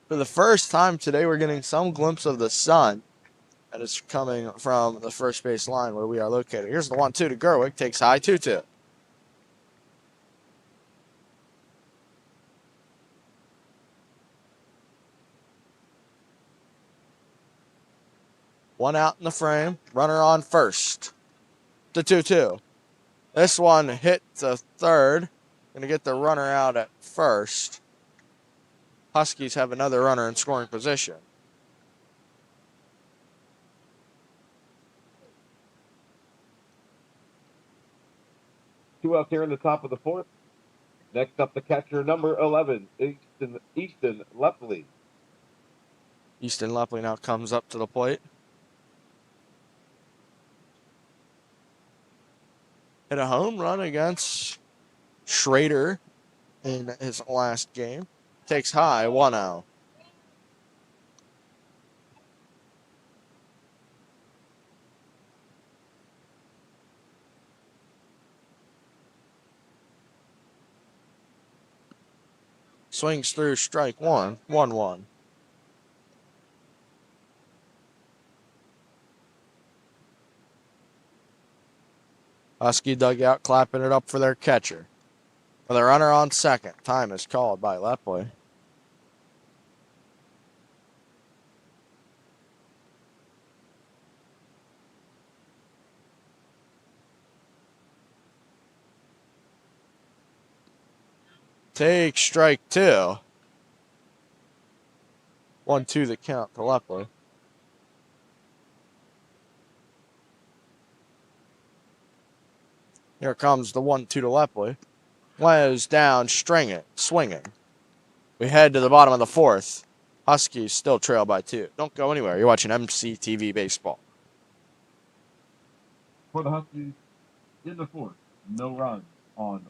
S1: For the first time today, we're getting some glimpse of the sun that is coming from the first base line where we are located. Here's the 1-2 to Gerwick. Takes high, 2-2. One out in the frame. Runner on first. The 2-2. This one hit the third. Going to get the runner out at first. Huskies have another runner in scoring position.
S2: Two out here in the top of the 4th. Next up, the catcher, number 11, Easton Lepley.
S1: Easton Lepley now comes up to the plate. Hit a home run against Schrader in his last game. Takes high, 1-0. Swings through, strike 1, 1-1. Husky dugout clapping it up for their catcher. With a runner on second. Time is called by Lepley. Take strike 2. 1-2 the count to Lepley. Here comes the 1-2 to Lepley. Lays down, swinging. We head to the bottom of the 4th. Huskies still trail by 2. Don't go anywhere. You're watching MCTV Baseball.
S2: For the Huskies, in the 4th, no runs on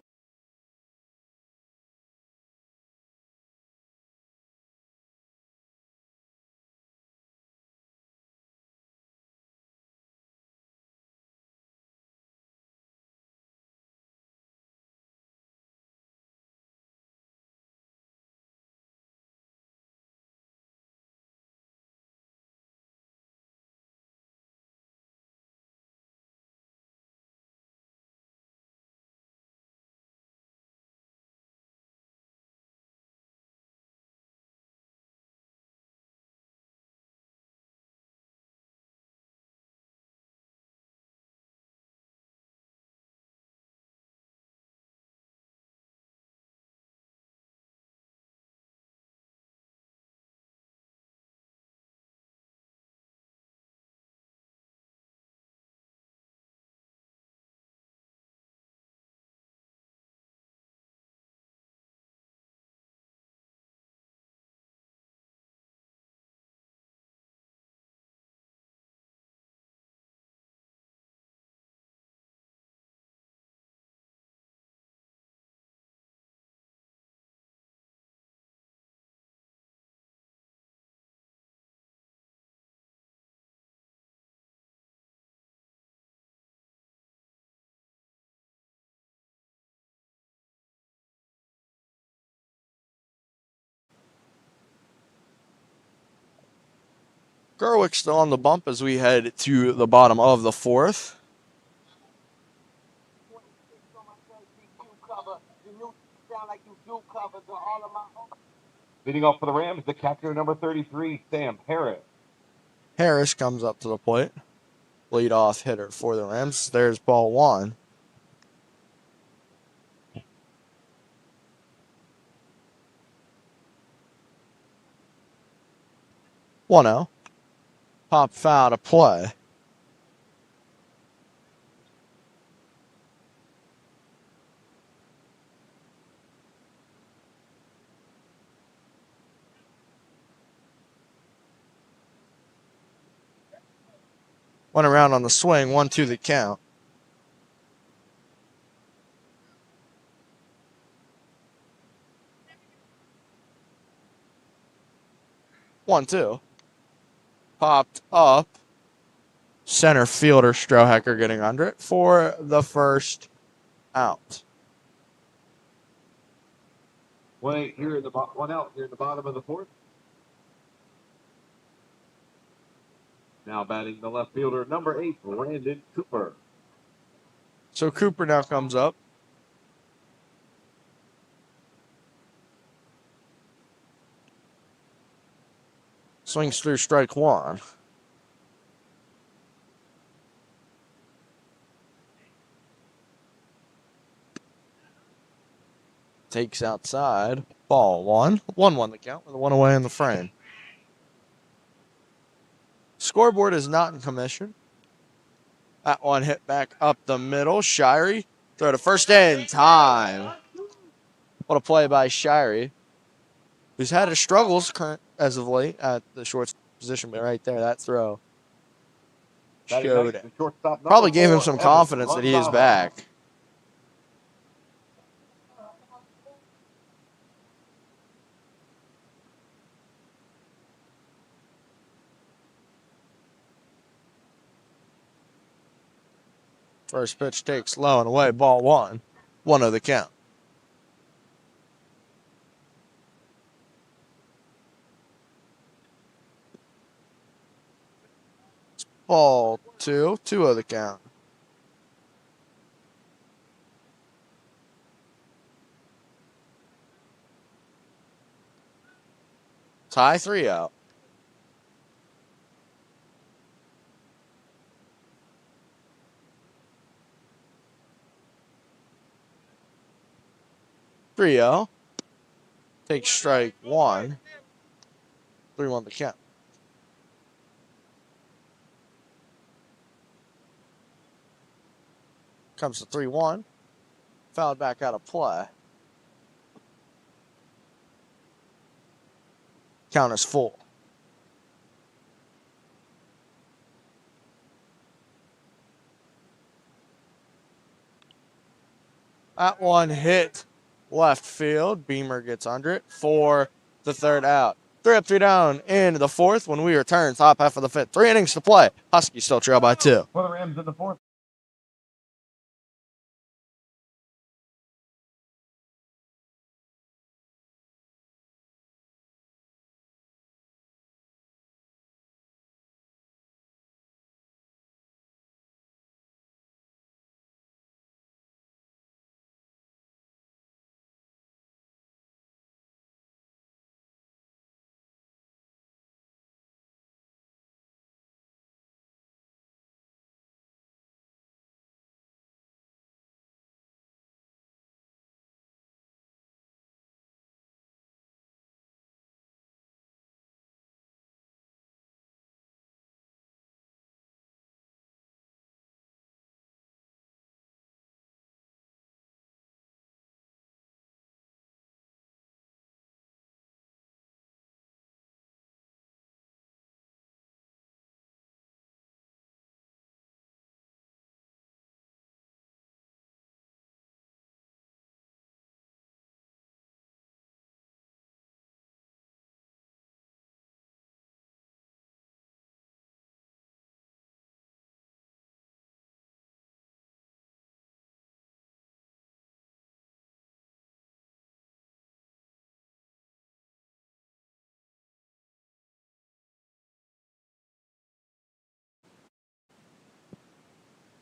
S1: Gerwick still on the bump as we head to the bottom of the fourth.
S2: Leading off for the Rams, the catcher, number 33, Sam Harris.
S1: Harris comes up to the plate. Leadoff hitter for the Rams. There's ball one. 1-0. Pop foul to play. Went around on the swing, 1-2 the count. One, two. Popped up. Center fielder Strohacker getting under it for the first out.
S2: 1-8 here in the 1 out here in the bottom of the fourth. Now batting the left fielder, number 8, Brandon Cooper.
S1: So Cooper now comes up. Swings through strike one. Takes outside. Ball one. 1-1 the count with a one away in the frame. Scoreboard is not in commission. That one hit back up the middle. Shirey. Throw to first in time. What a play by Shirey, who's had his struggles as of late at the short position, but right there, that throw showed it. Probably gave him some confidence that he is back. First pitch takes low and away. Ball one. 1-0 the count. Ball two. 2-0 the count. Tie 3 out. Three 0. Takes strike one. 3-1 the count. Comes to 3-1. Fouled back out of play. Count is full. That one hit left field. Beamer gets under it for the third out. 3 up, 3 down in the fourth when we return. Top half of the fifth. 3 innings to play. Huskies still trail by 2.
S2: For the Rams in the fourth.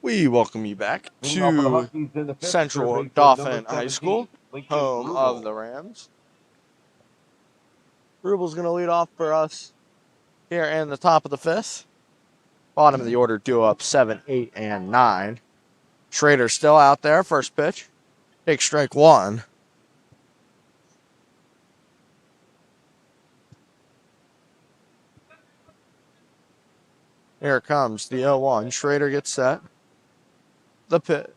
S1: We welcome you back
S2: Leading off for the
S1: to
S2: Huskies in the fifth,
S1: Central
S2: third baseman,
S1: Dauphin
S2: number
S1: High
S2: 17,
S1: School,
S2: Lincoln
S1: home
S2: Rubel.
S1: of the Rams. Rubel's going to lead off for us here in the top of the fifth. Bottom of the order due up 7, 8, and 9. Schrader still out there. First pitch. Take strike one. Here it comes, the 0-1. Schrader gets set. The pit.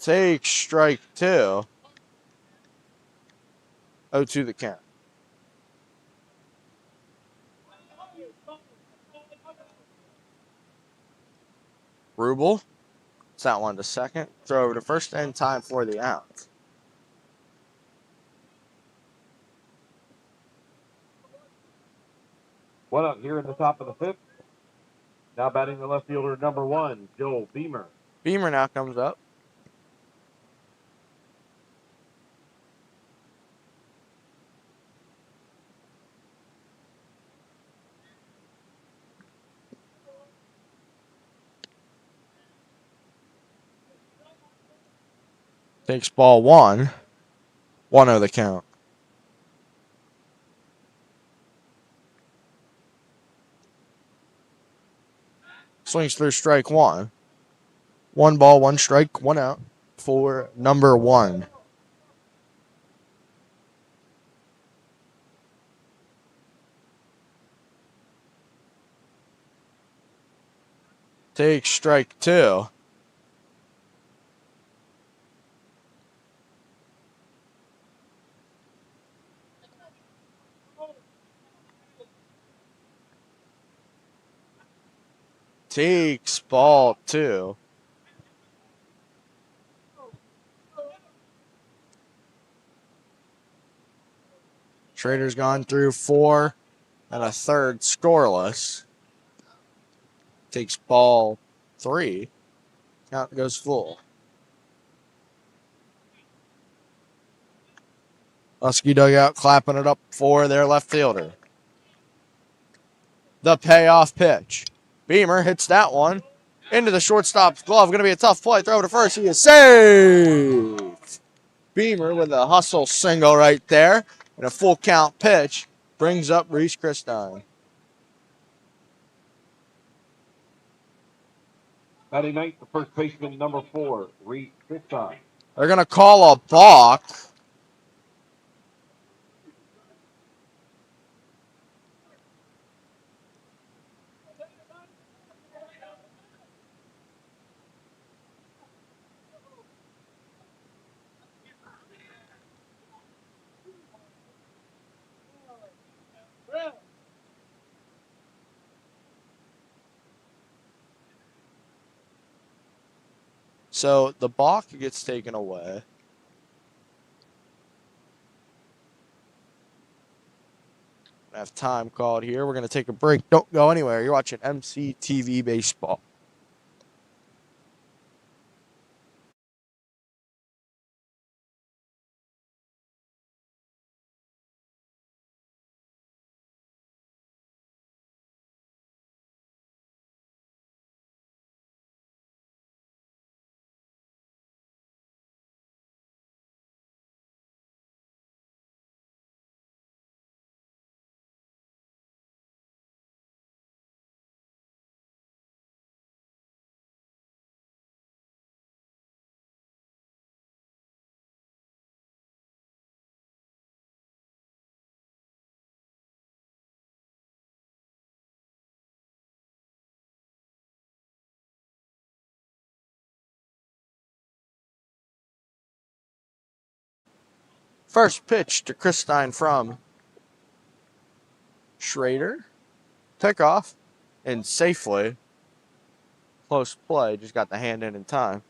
S1: Take strike two. 0-2 the count. Rubel. It's that one to second. Throw over to first and time for the out.
S2: One out here in the top of the fifth. Now batting the left fielder, number 1, Joel Beamer.
S1: Beamer now comes up. Takes ball one. 1-0 the count. Swings through strike one. 1 ball, 1 strike, 1 out for number 1. Take strike two. Takes ball two. Schrader's gone through 4 and a third scoreless. Takes ball 3. Count goes full. Husky dugout clapping it up for their left fielder. The payoff pitch. Beamer hits that one into the shortstop's glove. Going to be a tough play. Throw to first. He is saved. Beamer with a hustle single right there and a full count pitch brings up Reese Christine.
S2: Batting ninth, the first baseman, number 4, Reese Christine.
S1: They're going to call a balk. So the balk gets taken away. Have time called here. We're going to take a break. Don't go anywhere. You're watching MCTV Baseball. First pitch to Christine from Schrader. Pickoff and safely. Close play. Just got the hand in time.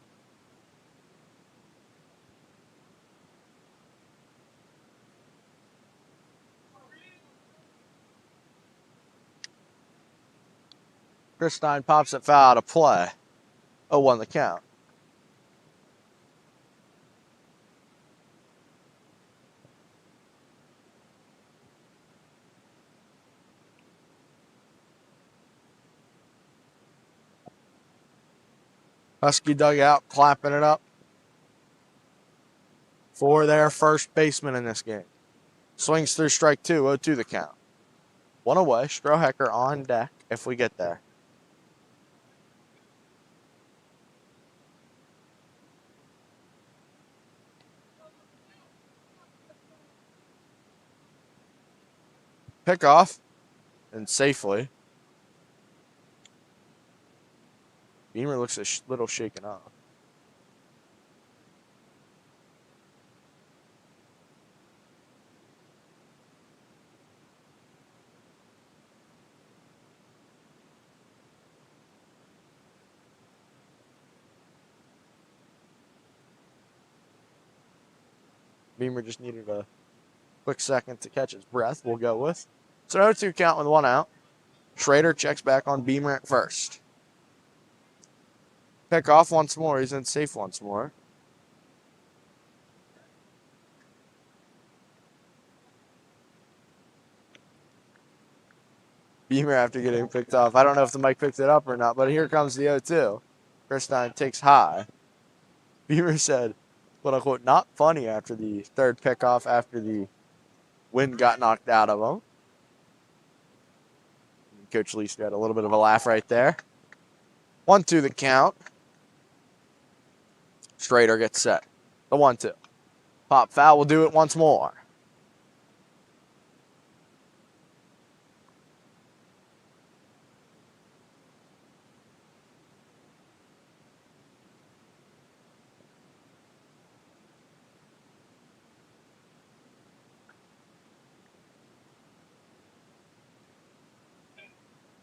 S1: Chris Stein pops it foul out of play. 0-1 the count. Husky dugout clapping it up for their first baseman in this game. Swings through strike 2, 0-2 the count. One away, Strohecker on deck if we get there. Pickoff, and safely. Beamer looks a little shaken up. Beamer just needed a quick second to catch his breath, we'll go with. So 0-2 count with 1 out. Schrader checks back on Beamer at first. Pick off once more. He's in safe once more. Beamer after getting picked off. I don't know if the mic picked it up or not, but here comes the 0-2. Chris Stein takes high. Beamer said, quote unquote, not funny after the third pickoff after the wind got knocked out of him. Coach Least had a little bit of a laugh right there. 1-2 the count. Schrader gets set. The 1-2. Pop foul will do it once more.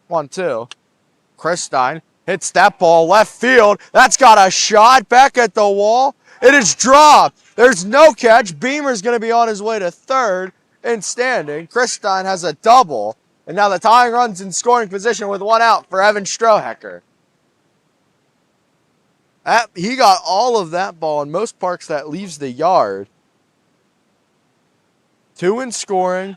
S1: One, two. Chris Stein hits that ball left field. That's got a shot back at the wall. It is dropped. There's no catch. Beamer's going to be on his way to third and standing. Chris Stein has a double. And now the tying run's in scoring position with 1 out for Evan Strohecker. He got all of that ball. In most parks, that leaves the yard. 2 in scoring.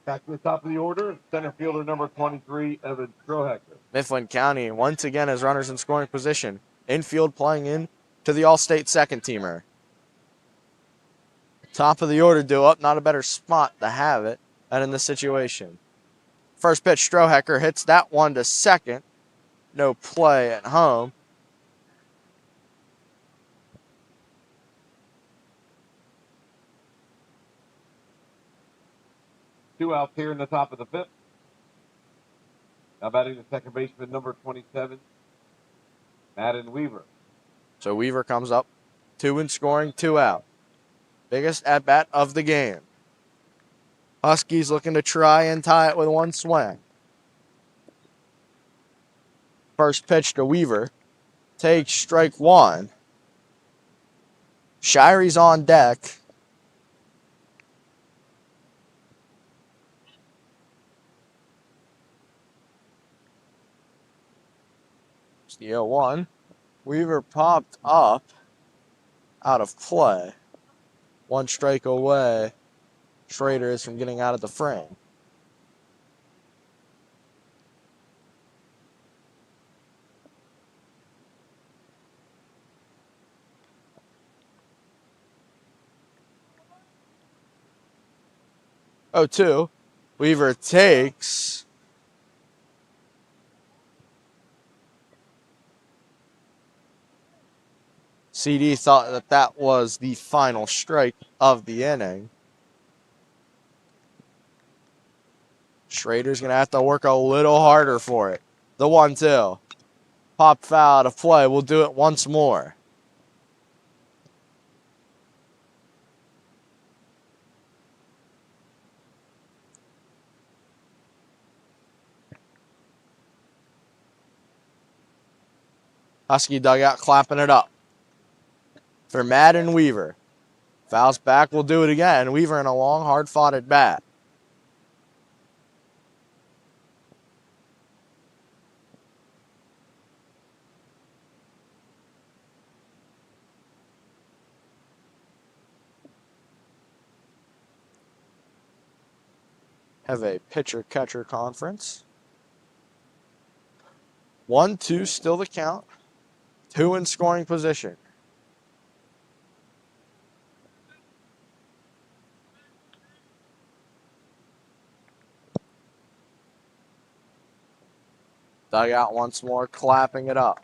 S2: Back to the top of the order, center fielder number 23, Evan Strohecker.
S1: Mifflin County once again has runners in scoring position. Infield playing in to the All-State second teamer. Top of the order due up, not a better spot to have it than in this situation. First pitch, Strohecker hits that one to second. No play at home.
S2: Two outs here in the top of the 5th. Now batting the second baseman, number 27, Madden Weaver.
S1: So Weaver comes up. 2 in scoring, 2 out. Biggest at-bat of the game. Huskies looking to try and tie it with 1 swing. First pitch to Weaver. Takes strike 1. Shire's on deck. The 0-1. Weaver popped up out of play. 1 strike away. Schrader is from getting out of the frame. Oh, 2. Weaver takes. CD thought that was the final strike of the inning. Schrader's going to have to work a little harder for it. The 1-2. Pop foul out of play. We'll do it once more. Husky dugout clapping it up for Madden Weaver. Fouls back, we'll do it again. Weaver in a long, hard-fought at bat. have a pitcher-catcher conference. 1-2 still the count. 2 in scoring position. Dugout once more, clapping it up.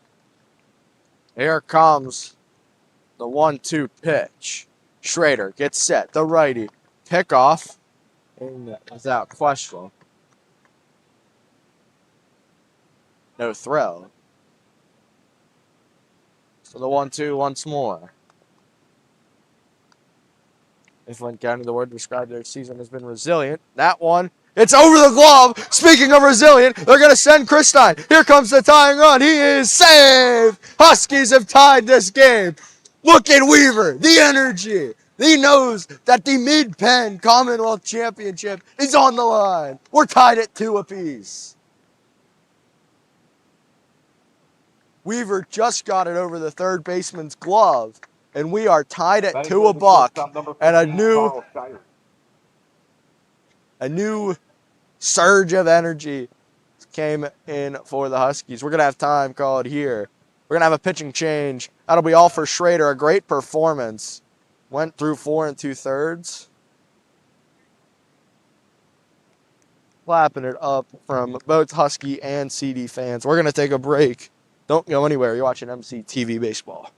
S1: Here comes the 1-2 pitch. Schrader gets set. The righty. Pickoff. Without question. No throw. So the 1-2 once more. Mifflin County, the word to describe their season has been resilient. That one, it's over the glove. Speaking of resilient, they're going to send Christine. Here comes the tying run. He is saved. Huskies have tied this game. Look at Weaver, the energy. He knows that the Mid-Penn Commonwealth Championship is on the line. We're tied at 2 apiece. Weaver just got it over the third baseman's glove, and we are tied at 2 a buck. And a new surge of energy came in for the Huskies. We're going to have time called here. We're going to have a pitching change. That'll be all for Schrader. A great performance. Went through 4 2/3. Clapping it up from both Husky and CD fans. We're going to take a break. Don't go anywhere. You're watching MCTV Baseball.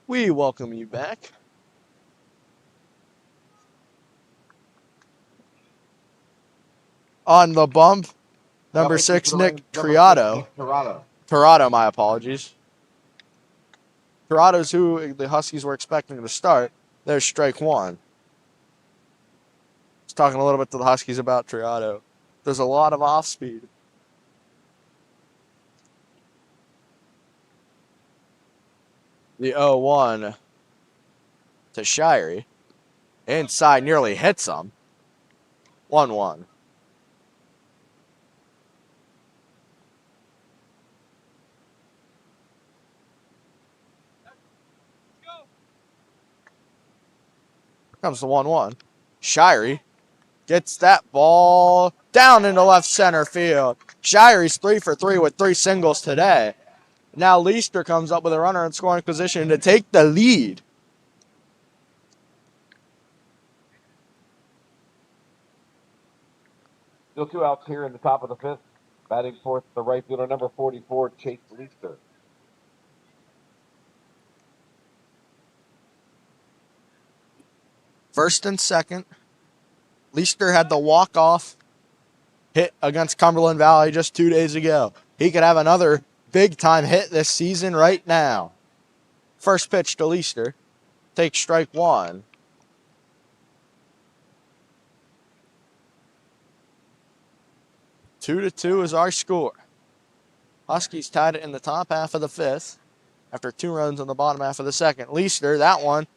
S1: We welcome you back. On the bump, number 6, Nick Tirado. Tirado, my apologies. Tirado's who the Huskies were expecting to start. There's strike 1. Just talking a little bit to the Huskies about Tirado. There's a lot of off speed. The 0-1 to Shirey. Inside, nearly hits him. 1-1. Comes the 1-1. Shirey gets that ball down into left center field. Shirey's 3 for 3 with 3 singles today. Now Leister comes up with a runner in scoring position to take the lead.
S2: Still 2 outs here in the top of the 5th. Batting fourth, the right fielder, number 44, Chase Leister.
S1: First and second. Leister had the walk-off hit against Cumberland Valley just 2 days ago. He could have another big-time hit this season right now. First pitch to Leister. Takes strike one. 2-2 is our score. Huskies tied it in the top half of the fifth after 2 runs in the bottom half of the second. Leister, that one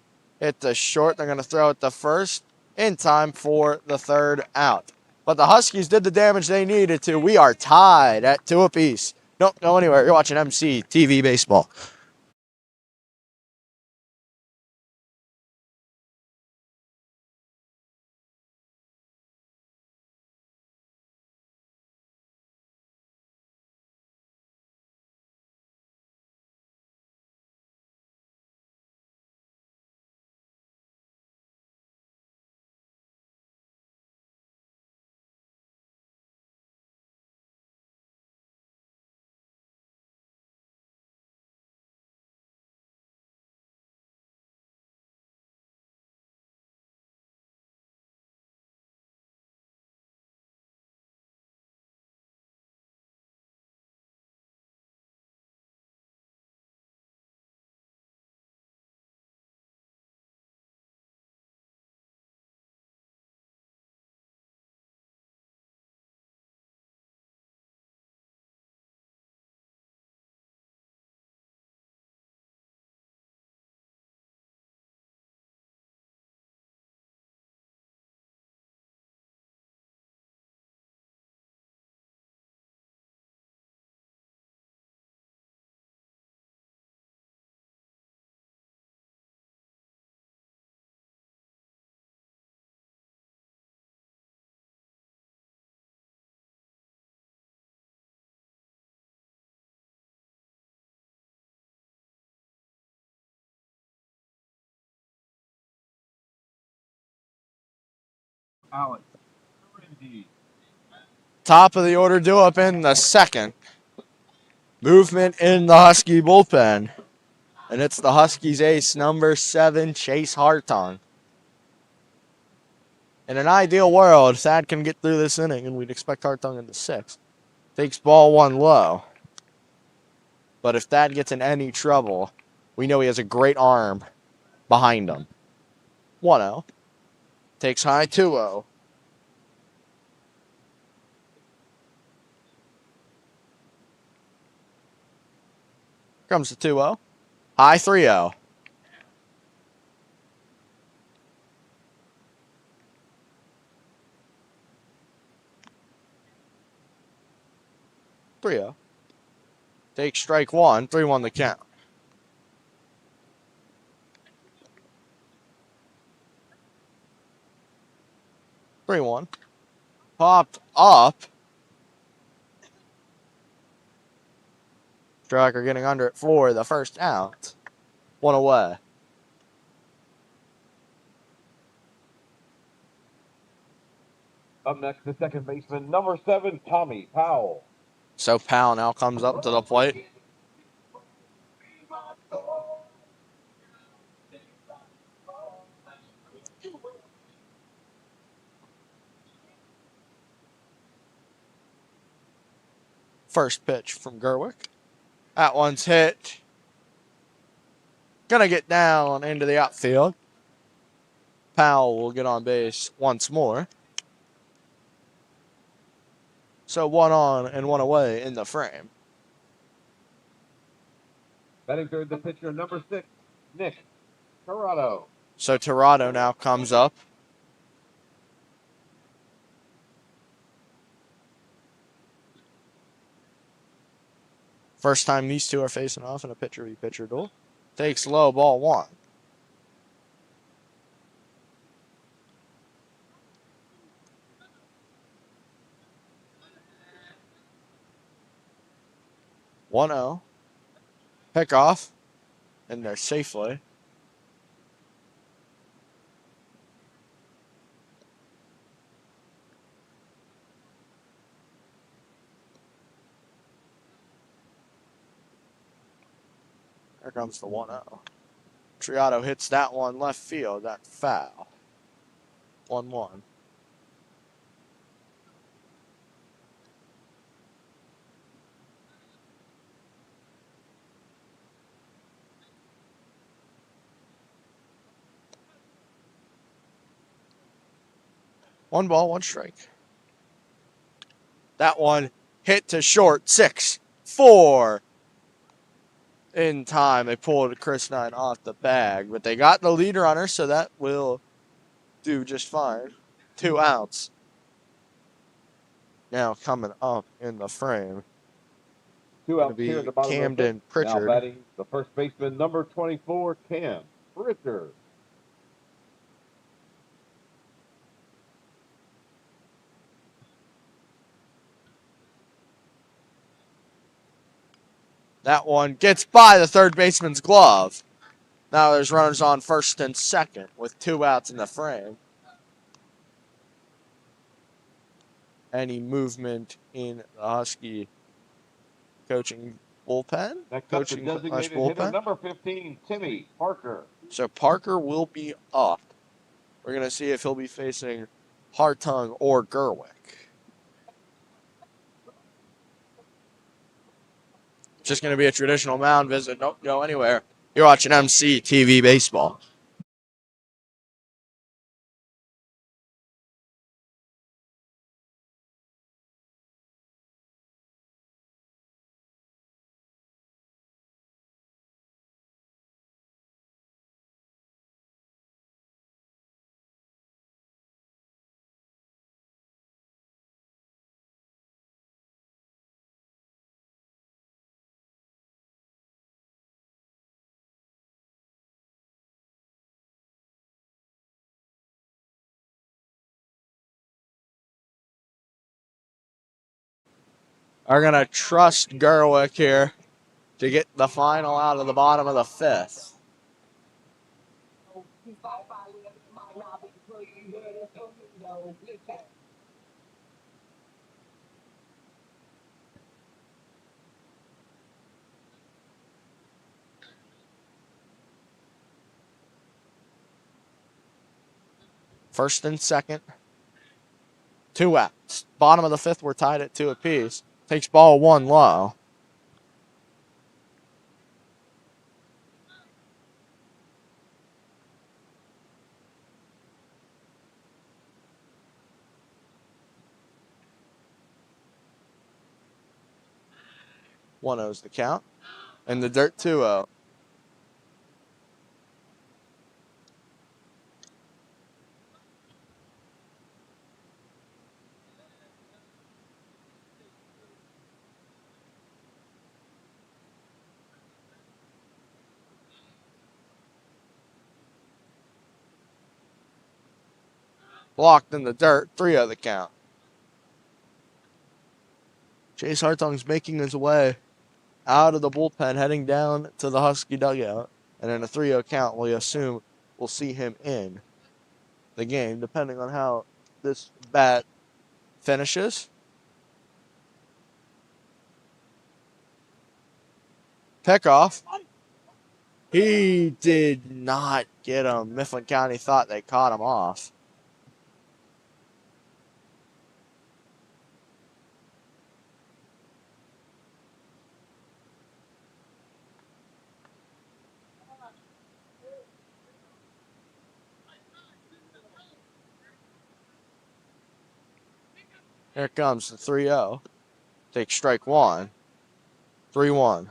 S1: hit the short. They're going to throw it to first in time for the third out. But the Huskies did the damage they needed to. We are tied at 2 apiece. Don't go anywhere. You're watching MC TV Baseball.
S2: Alex.
S1: Top of the order due up in the second. Movement in the Husky bullpen. And it's the Huskies ace, number 7, Chase Hartung. In an ideal world, Thad can get through this inning, and we'd expect Hartung in the 6th. Takes ball 1 low. But if Thad gets in any trouble, we know he has a great arm behind him. 1-0. Takes high 2-0. Comes to 2-0. High 3-0. Takes strike one. 3-1 the count. Three one. Popped up. Striker getting under it for the first out. 1 away.
S2: Up next, the second baseman, number 7, Tommy Powell.
S1: So Powell now comes up to the plate. First pitch from Gerwick. That one's hit. Gonna get down into the outfield. Powell will get on base once more. So 1 on and 1 away in the frame.
S2: Batting third, the pitcher, number 6, Nick Corrado.
S1: So Tirado now comes up. First time these two are facing off in a pitcher-v-pitcher duel. Takes low, ball 1. One 0. Pick off. In there safely. Here comes the 1-0. Triotto hits that one left field. That foul. 1-1. One ball, one strike. That one hit to short. 6-4. In time, they pulled Chris 9 off the bag, but they got the lead runner, so that will do just fine. 2 outs. Now coming up in the frame.
S2: 2 outs here at the bottom
S1: Camden
S2: of the fifth.
S1: Pritchard.
S2: Now batting the first baseman, number 24, Cam Pritchard.
S1: That one gets by the third baseman's glove. Now there's runners on first and second with 2 outs in the frame. Any movement in the Husky coaching bullpen?
S2: Next up, the
S1: Coaching
S2: designated hitter, number 15, Timmy Parker.
S1: So Parker will be up. We're going to see if he'll be facing Hartung or Gerwick. Just going to be a traditional mound visit. Don't go anywhere. You're watching MC TV Baseball. Are going to trust Gerwick here to get the final out of the bottom of the fifth. First and second. 2 outs. Bottom of the fifth, we're tied at 2 apiece. Takes ball 1 low. One O's the count. And the dirt 2-0. Blocked in the dirt, 3-0 the count. Chase Hartung's making his way out of the bullpen, heading down to the Husky dugout. And in a 3-0 count, we assume we'll see him in the game, depending on how this bat finishes. Pickoff. He did not get him. Mifflin County thought they caught him off. Here comes the 3-0. Take strike 1. 3-1.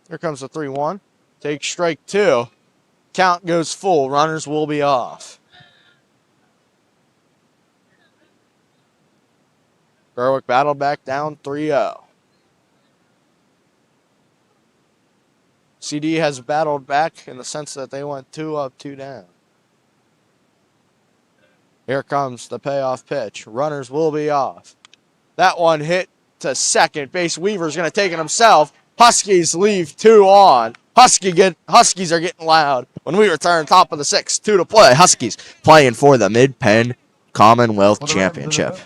S1: Here comes the 3-1. Take strike 2. Count goes full. Runners will be off. Gerwick battled back down 3-0. CD has battled back in the sense that they went 2 up, 2 down. Here comes the payoff pitch. Runners will be off. That one hit to second base. Weaver's going to take it himself. Huskies leave 2 on. Huskies are getting loud. When we return, top of the 6th, 2 to play. Huskies playing for the Mid-Penn Commonwealth Championship.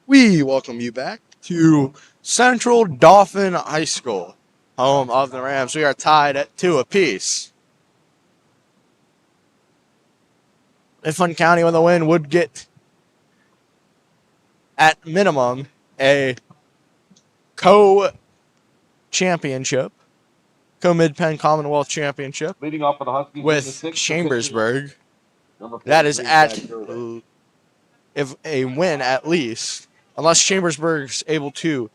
S1: We welcome you back to Central Dauphin High School, home of the Rams. We are tied at 2 apiece. Mifflin County with a win would get, at minimum, a co-championship, co-Mid-Penn Commonwealth Championship
S2: Leading off for the Huskies
S1: with Chambersburg. That is at if a win at least, unless Chambersburg's able to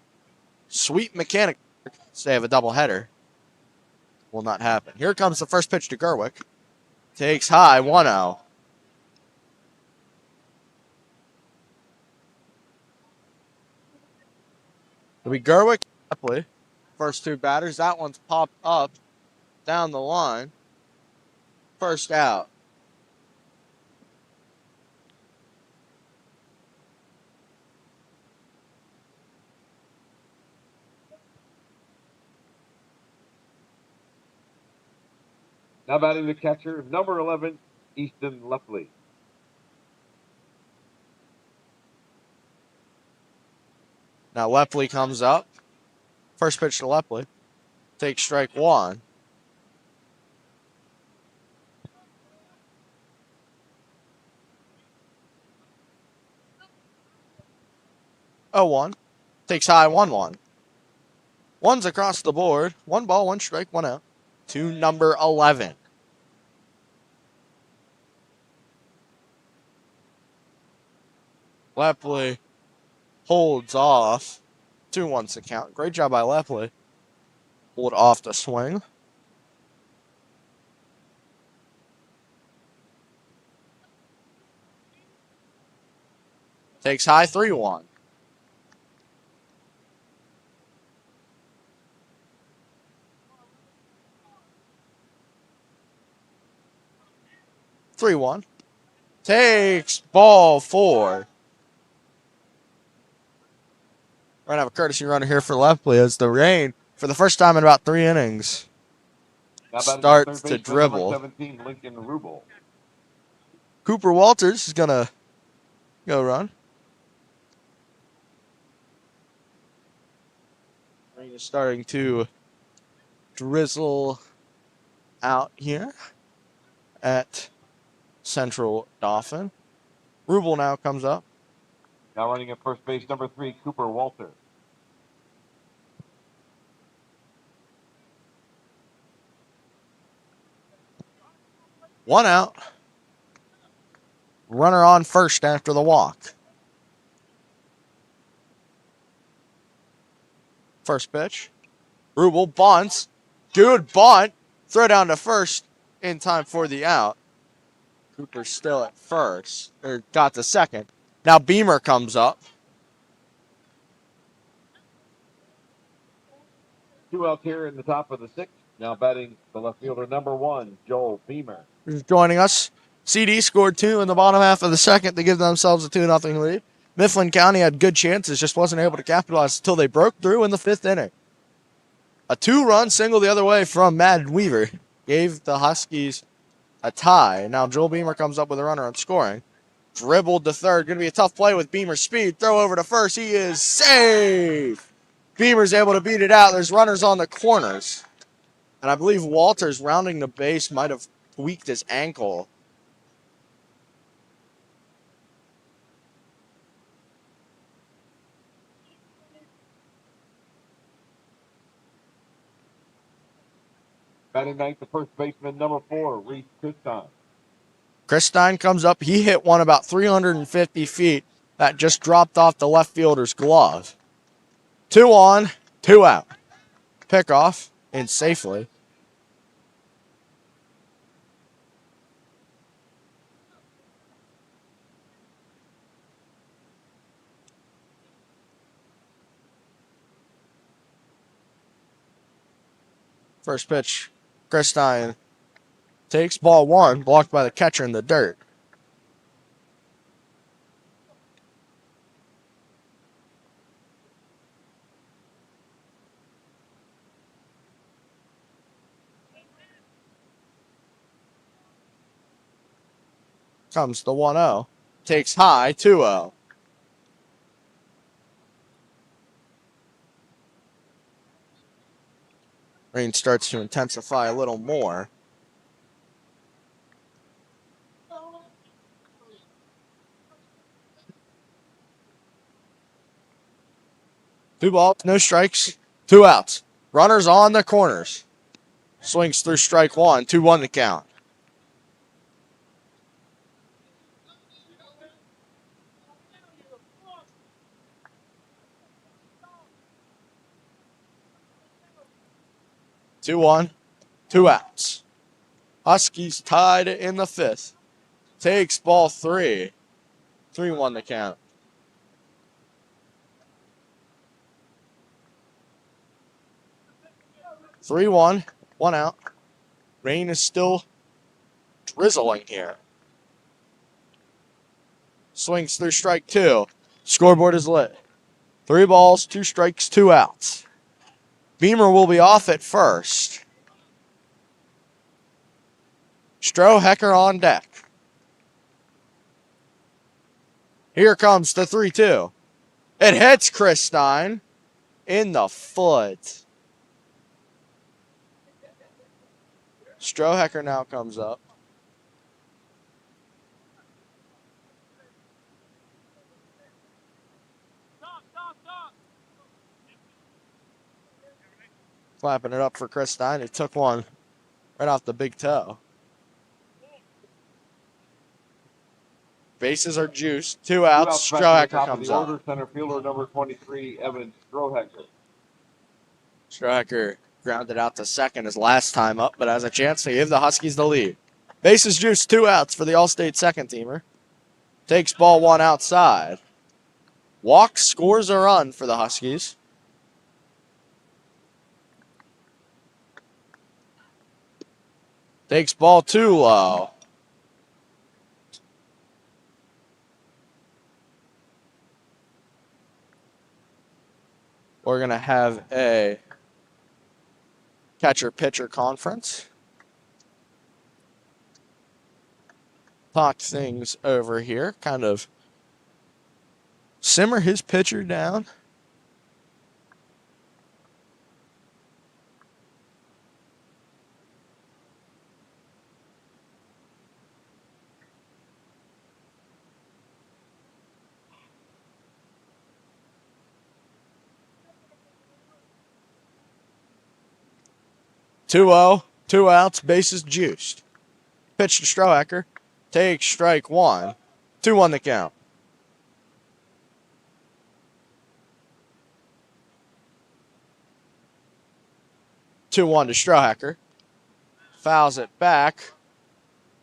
S1: sweep Mechanic, so they have a doubleheader, will not happen. Here comes the first pitch to Gerwick. Takes high, 1-0. It'll be Gerwick, first 2 batters. That one's popped up down the line. First out.
S2: Now batting the catcher, number 11, Easton Lefley.
S1: Now Lepley comes up. First pitch to Lepley. Takes strike 1. Oh, 1. Takes high, 1-1. One's across the board. 1 ball, 1 strike, 1 out. To number 11. Lepley holds off. 2-1's the count. Great job by Lepley. Hold off the swing. Takes high, 3-1. Takes ball 4. We're going to have a courtesy runner here for Lepley as the rain, for the first time in about 3 innings, starts to dribble.
S2: 17, Lincoln Rubel.
S1: Cooper Walters is going to go run. Rain is starting to drizzle out here at Central Dauphin. Rubel now comes up.
S2: Now running at first base, number 3, Cooper Walter.
S1: One out. Runner on first after the walk. First pitch. Rubel bunts. Good bunt. Throw down to first in time for the out. Cooper's still at first, or got to second. Now Beamer comes up.
S2: 2 outs here in the top of the 6th. Now batting the left fielder number 1, Joel Beamer.
S1: Who's joining us. CD scored 2 in the bottom half of the second to give themselves a 2-0 lead. Mifflin County had good chances, just wasn't able to capitalize until they broke through in the 5th inning. A 2-run single the other way from Madden Weaver gave the Huskies a tie. Now Joel Beamer comes up with a runner on scoring. Dribbled to third. Going to be a tough play with Beamer's speed. Throw over to first. He is safe. Beamer's able to beat it out. There's runners on the corners. And I believe Walters, rounding the base, might have tweaked his ankle.
S2: Batting ninth, the first baseman number 4, Reese Kustein.
S1: Christine comes up. He hit one about 350 feet that just dropped off the left fielder's glove. 2 on, 2 out. Pickoff and safely. First pitch, Christine takes ball 1, blocked by the catcher in the dirt. Comes the 1-0. Takes high, 2-0. Rain starts to intensify a little more. Two balls, no strikes, 2 outs. Runners on the corners. Swings through strike 1, 2-1 to count. Two on, 2 outs. Huskies tied in the 5th. Takes ball 3. 3-1 to count. Three one, 1 out. Rain is still drizzling here. Swings through strike 2. Scoreboard is lit. 3 balls, 2 strikes, 2 outs. Beamer will be off at first. Strohecker on deck. Here comes the 3-2. It hits Christine in the foot. Strohecker now comes up. Clapping it up for Christine. He took one right off the big toe. Bases are juiced. 2 outs. Strohecker comes up.
S2: Order, center fielder number 23, Evan Strohecker.
S1: Strohecker grounded out to second his last time up, but has a chance to give the Huskies the lead. Bases juiced. 2 outs for the All-State second teamer. Takes ball 1 outside. Walks, scores a run for the Huskies. Takes ball 2 low. We're going to have a catcher-pitcher conference. Talk things over here. Kind of simmer his pitcher down. Two 0, 2 outs, bases juiced. Pitch to Strohecker. Takes strike 1. 2-1 the count. Two 1 to Strohecker. fouls it back.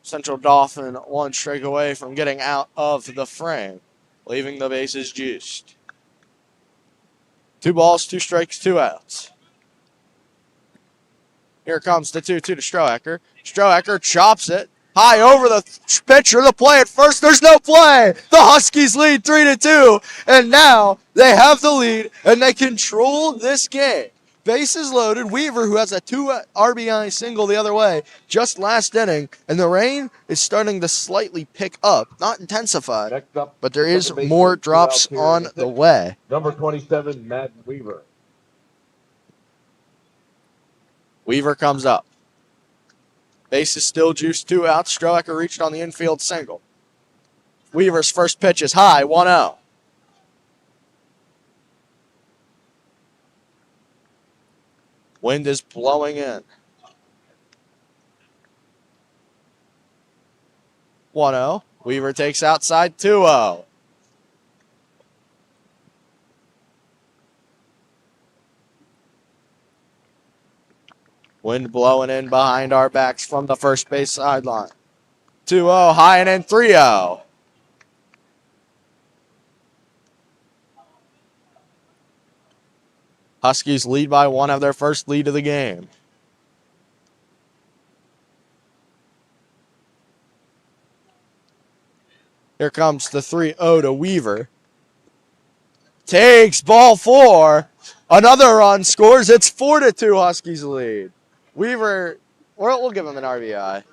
S1: Central Dauphin one strike away from getting out of the frame, leaving the bases juiced. 2 balls, 2 strikes, 2 outs. Here comes the 2-2 to Strohacker. Strohacker chops it high over the pitcher. The play at first. There's no play. The Huskies lead 3-2, and now they have the lead and they control this game. Bases loaded. Weaver, who has a 2 RBI single the other way, just last inning, and the rain is starting to slightly pick up, not intensify,
S2: Next up,
S1: but there is
S2: second baseman,
S1: more
S2: 2
S1: drops
S2: outs here in
S1: on
S2: the
S1: the
S2: 6th.
S1: way.
S2: Number 27, Madden Weaver.
S1: Weaver comes up. Base is still juiced, 2 outs. Strohacker reached on the infield single. Weaver's first pitch is high, 1-0. Wind is blowing in. 1-0. Weaver takes outside, 2-0. Wind blowing in behind our backs from the first base sideline. 2-0, high and in, 3-0. Huskies lead by 1, have their first lead of the game. Here comes the 3-0 to Weaver. Takes ball 4. Another run scores. It's 4-2 Huskies lead. Weaver, we'll give him an RBI.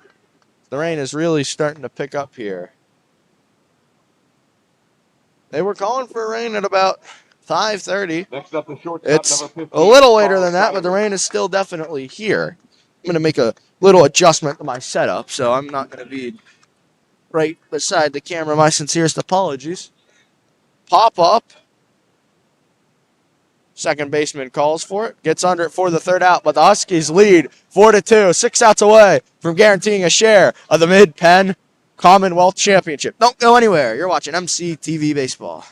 S1: The rain is really starting to pick up here. They were calling for rain at about 5:30.
S2: Next up, the shortstop,
S1: It's
S2: number 15,
S1: a little later
S2: Carl
S1: than that, but the
S2: Simon.
S1: rain is still definitely here. I'm going to make a little adjustment to my setup, so I'm not going to be right beside the camera. My sincerest apologies. Pop up. Second baseman calls for it. Gets under it for the 3rd out, but the Huskies lead 4-2. 6 outs away from guaranteeing a share of the Mid-Penn Commonwealth Championship. Don't go anywhere. You're watching MCTV Baseball.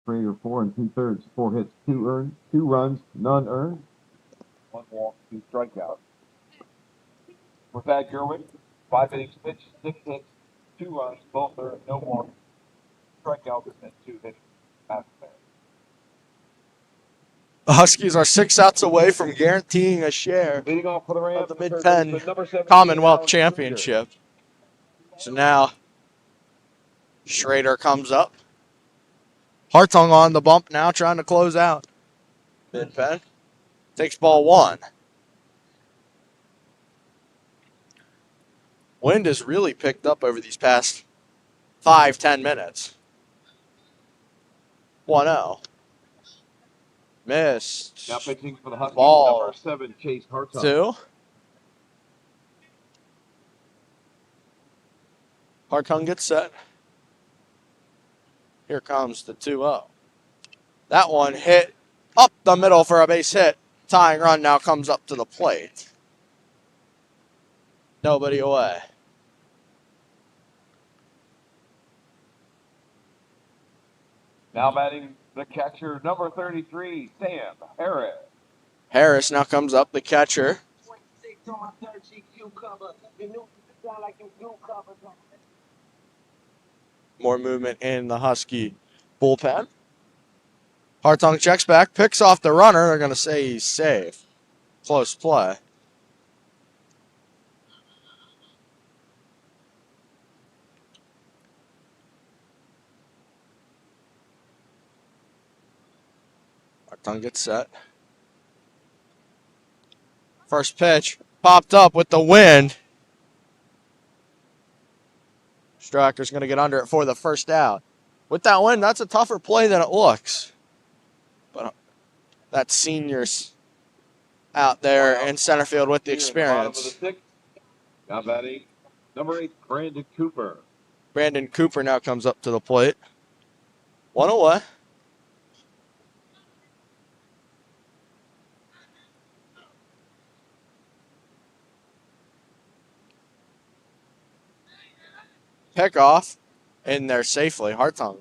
S2: Three or 4 2/3, 4 hits, 2 earned, 2 runs, none earned, 1 walk, 2 strikeouts. For Thad Gerwin, 5 innings pitched, 6 hits, 2 runs, both earned, no walks, strikeouts, and 2 hits after that.
S1: The Huskies are 6 outs away from guaranteeing a share
S2: Leading off for the Rams,
S1: of the
S2: third
S1: Mid-Penn
S2: baseman, number 17,
S1: Commonwealth
S2: Alex Krieger.
S1: Championship. So now Schrader comes up. Hartung on the bump now, trying to close out. Mid-Penn takes ball 1. Wind has really picked up over these past 5-10 minutes. 1-0. Missed.
S2: Now pitching for the Huskies,
S1: Ball
S2: number 7, Chase Hartung.
S1: 2. Hartung gets set. Here comes the 2-0. That one hit up the middle for a base hit. Tying run now comes up to the plate. Nobody away.
S2: Now batting the catcher, number 33, Sam Harris.
S1: Harris now comes up, the catcher. More movement in the Husky bullpen. Hartung checks back, picks off the runner. They're going to say he's safe. Close play. Hartung gets set. First pitch popped up with the wind. Stracker's going to get under it for the first out. With that wind, that's a tougher play than it looks. But that senior's out there in center field with the experience.
S2: Now batting number 8, Brandon Cooper.
S1: Brandon Cooper now comes up to the plate. One away. Pickoff in there safely. Hartung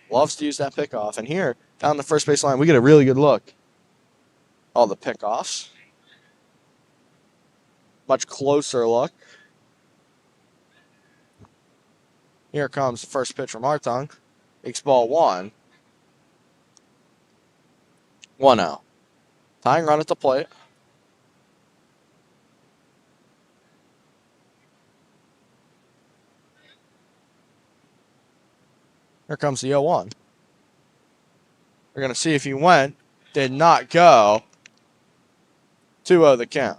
S1: loves to use that pickoff. And here, down the first base line, we get a really good look. All the pickoffs. Much closer look. Here comes the first pitch from Hartung. Makes ball 1. 1-0. Tying run at the plate. Here comes the 0-1. We're going to see if he went. Did not go. 2-0 the count.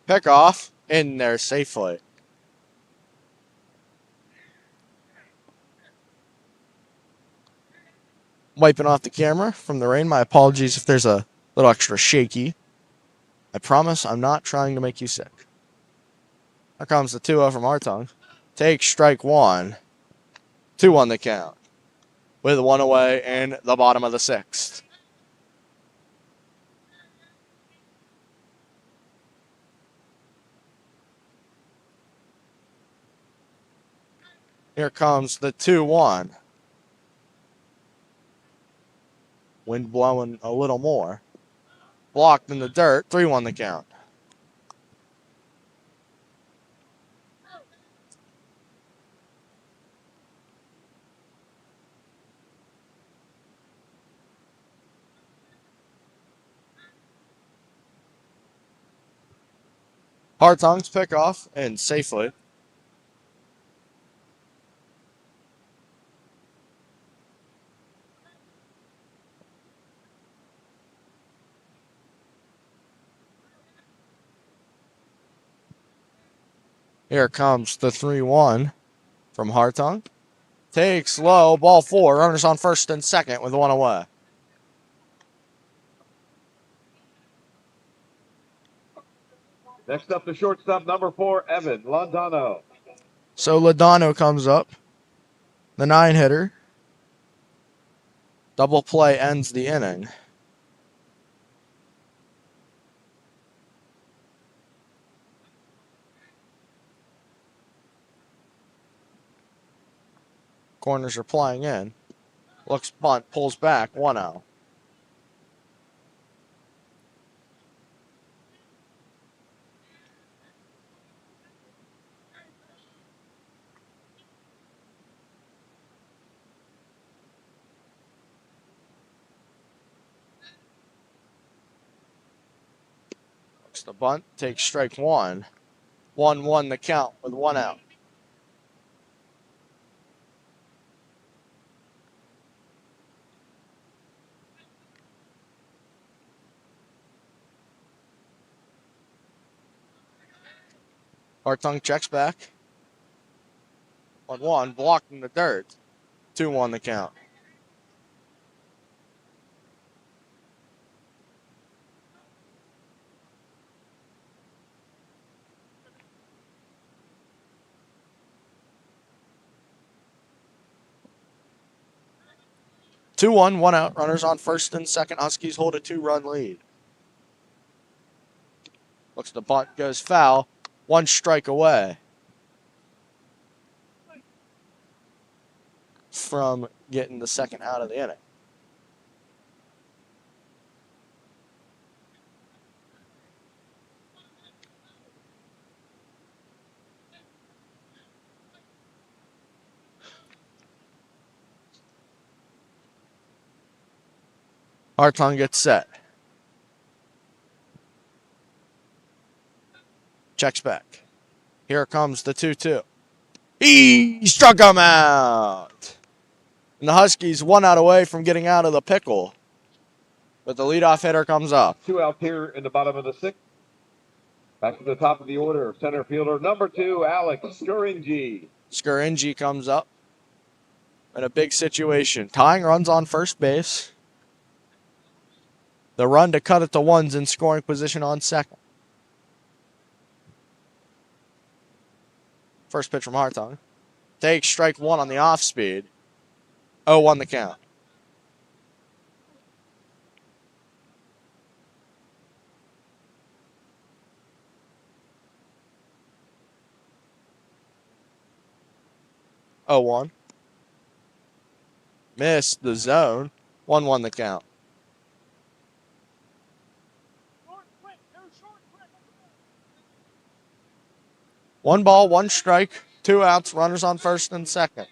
S1: Pickoff in there safely. Wiping off the camera from the rain. My apologies if there's a little extra shaky. I promise I'm not trying to make you sick. Here comes the 2-0 from Hartung. Take strike 1. 2-1 the count. With 1 away in the bottom of the 6th. Here comes the 2-1. Wind blowing a little more. Blocked in the dirt. 3-1 the count. Hartung's pickoff and safely. Here comes the 3-1 from Hartung. Takes low, ball 4. Runners on first and second with 1 away.
S2: Next up, the shortstop, number 4, Evan Londano.
S1: So Lodano comes up. The 9-hitter. Double play ends the inning. Corners are playing in. Looks bunt, pulls back, 1-0. Looks the bunt, takes strike 1. 1-1 the count with 1 out. Hartung checks back. 1-1, blocked in the dirt. 2-1 the count. 2-1, 1 out. Runners on first and second. Huskies hold a 2-run lead. Looks the bunt goes foul. 1 strike away from getting the second out of the inning. Hartung gets set. Checks back. Here comes the 2-2. He struck him out. And the Huskies 1 out away from getting out of the pickle. But the leadoff hitter comes up.
S2: 2 out here in the bottom of the 6th. Back to the top of the order, center fielder number 2, Alex Scuringi.
S1: Scuringi comes up in a big situation. Tying runs on first base. The run to cut it to 1's in scoring position on second. First pitch from Hartung. Takes strike 1 on the off speed. 0-1 the count. Oh, 1. Missed the zone. 1-1 the count. One ball, 1 strike, 2 outs, runners on first and second.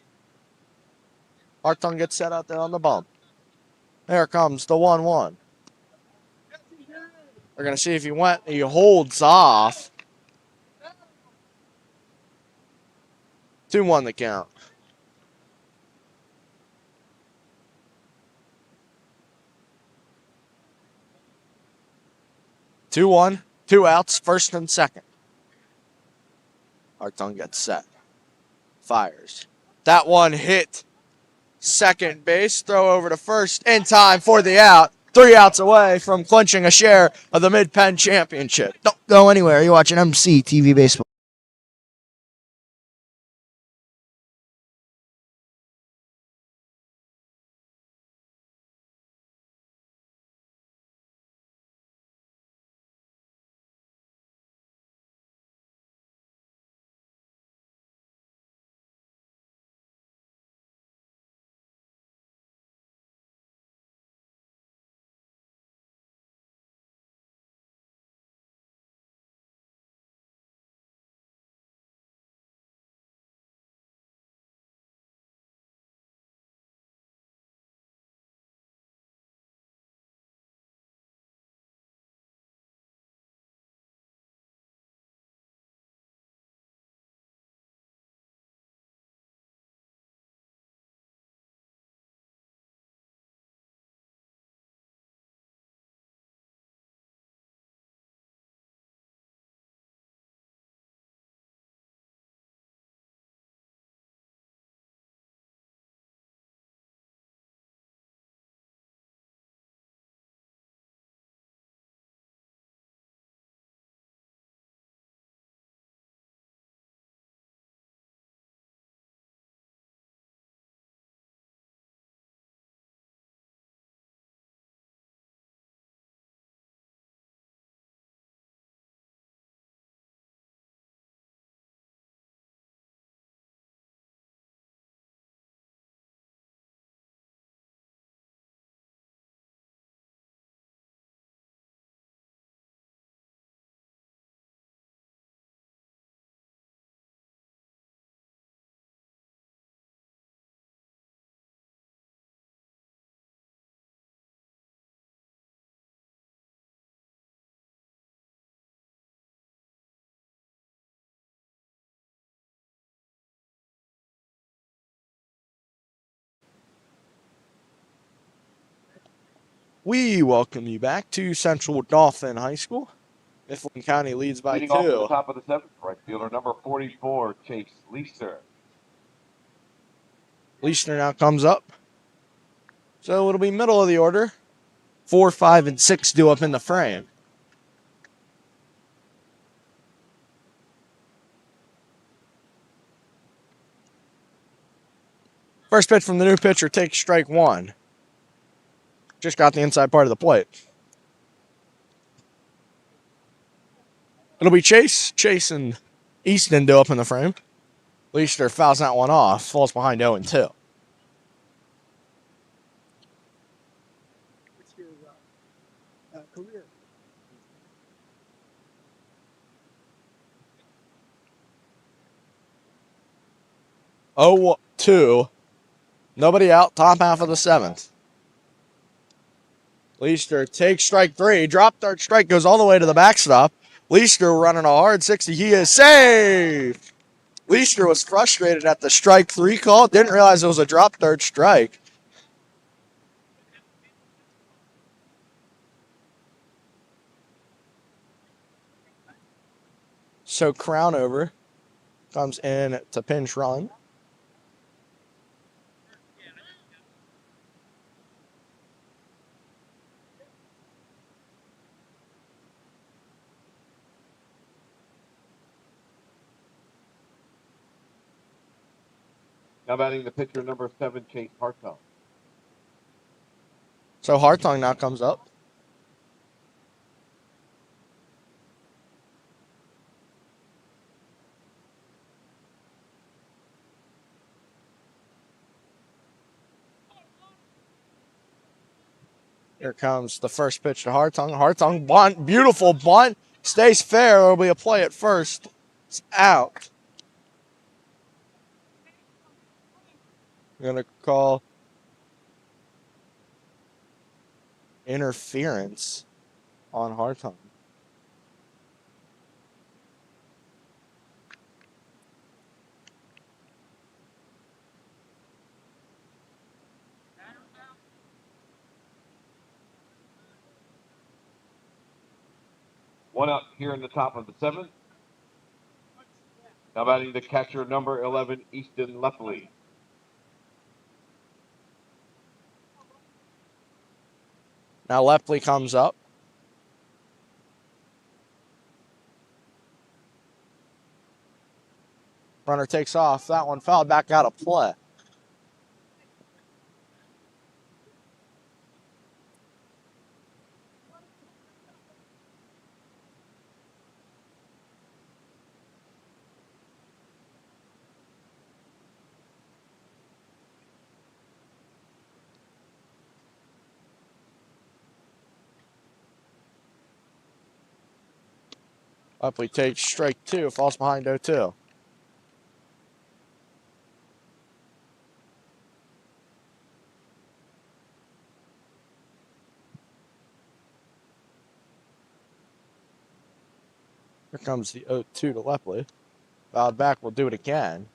S1: Hartung gets set out there on the bump. There comes the 1-1. We're going to see if he holds off. 2-1 the count. Two one, 2 outs, first and second. Hartung gets set. Fires. That one hit second base. Throw over to first in time for the out. 3 outs away from clinching a share of the Mid-Penn Championship.
S4: Don't go anywhere. You're watching MC TV Baseball.
S1: We welcome you back to Central Dauphin High School. Mifflin County leads by
S2: Leading off at the
S1: 2.
S2: top of the 7th, right fielder number 44, Chase Leister.
S1: Leishner now comes up. So it'll be middle of the order. 4, 5, and 6 due up in the frame. First pitch from the new pitcher takes strike 1. Just got the inside part of the plate. It'll be Chase and Easton do up in the frame. Leister fouls that one off, falls behind 0-2.
S4: Career.
S1: 0-2. Nobody out, top half of the 7th. Leister takes strike 3. Drop third strike, goes all the way to the backstop. Leister running a hard 60. He is saved. Leister was frustrated at the strike 3 call. Didn't realize it was a drop third strike. So Crownover comes in to pinch run.
S2: Now batting the pitcher number 7, Chase Hartwell.
S1: So Hartung now comes up. Here comes the first pitch to Hartung. Hartung bunt, beautiful bunt, stays fair. It'll be a play at first. It's out. We're gonna call interference on Hartung.
S2: One out here in the top of the 7th. Now batting the catcher number 11, Easton Lepley.
S1: Now Lepley comes up. Runner takes off. That one fouled back out of play. Lepley takes strike 2, falls behind 0-2. Here comes the 0-2 to Lepley. Fouled back, we'll do it again.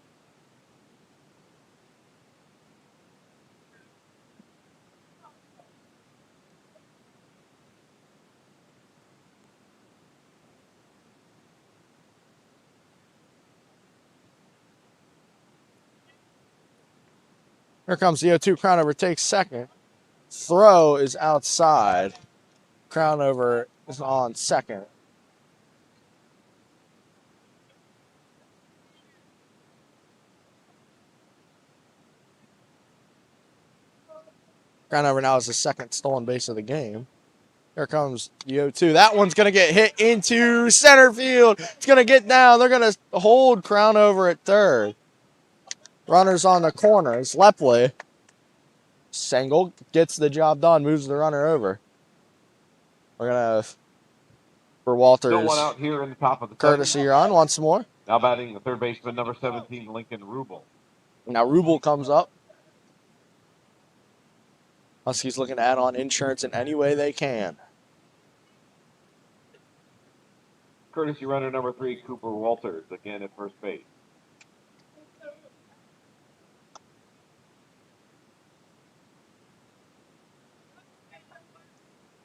S1: Here comes the 0-2. Crownover takes second. Throw is outside. Crownover is on second. Crownover now has the second stolen base of the game. Here comes the 0-2. That one's going to get hit into center field. It's going to get down. They're going to hold Crownover at third. Runners on the corners. Lepley. Sengel gets the job done, moves the runner over. We're going to, for Walters,
S2: Still one out here in the top of the 7th.
S1: courtesy run once more.
S2: Now batting the third baseman number 17, Lincoln Rubel.
S1: Now Rubel comes up. Huskies looking to add on insurance in any way they can.
S2: Courtesy runner number 3, Cooper Walters, again at first base.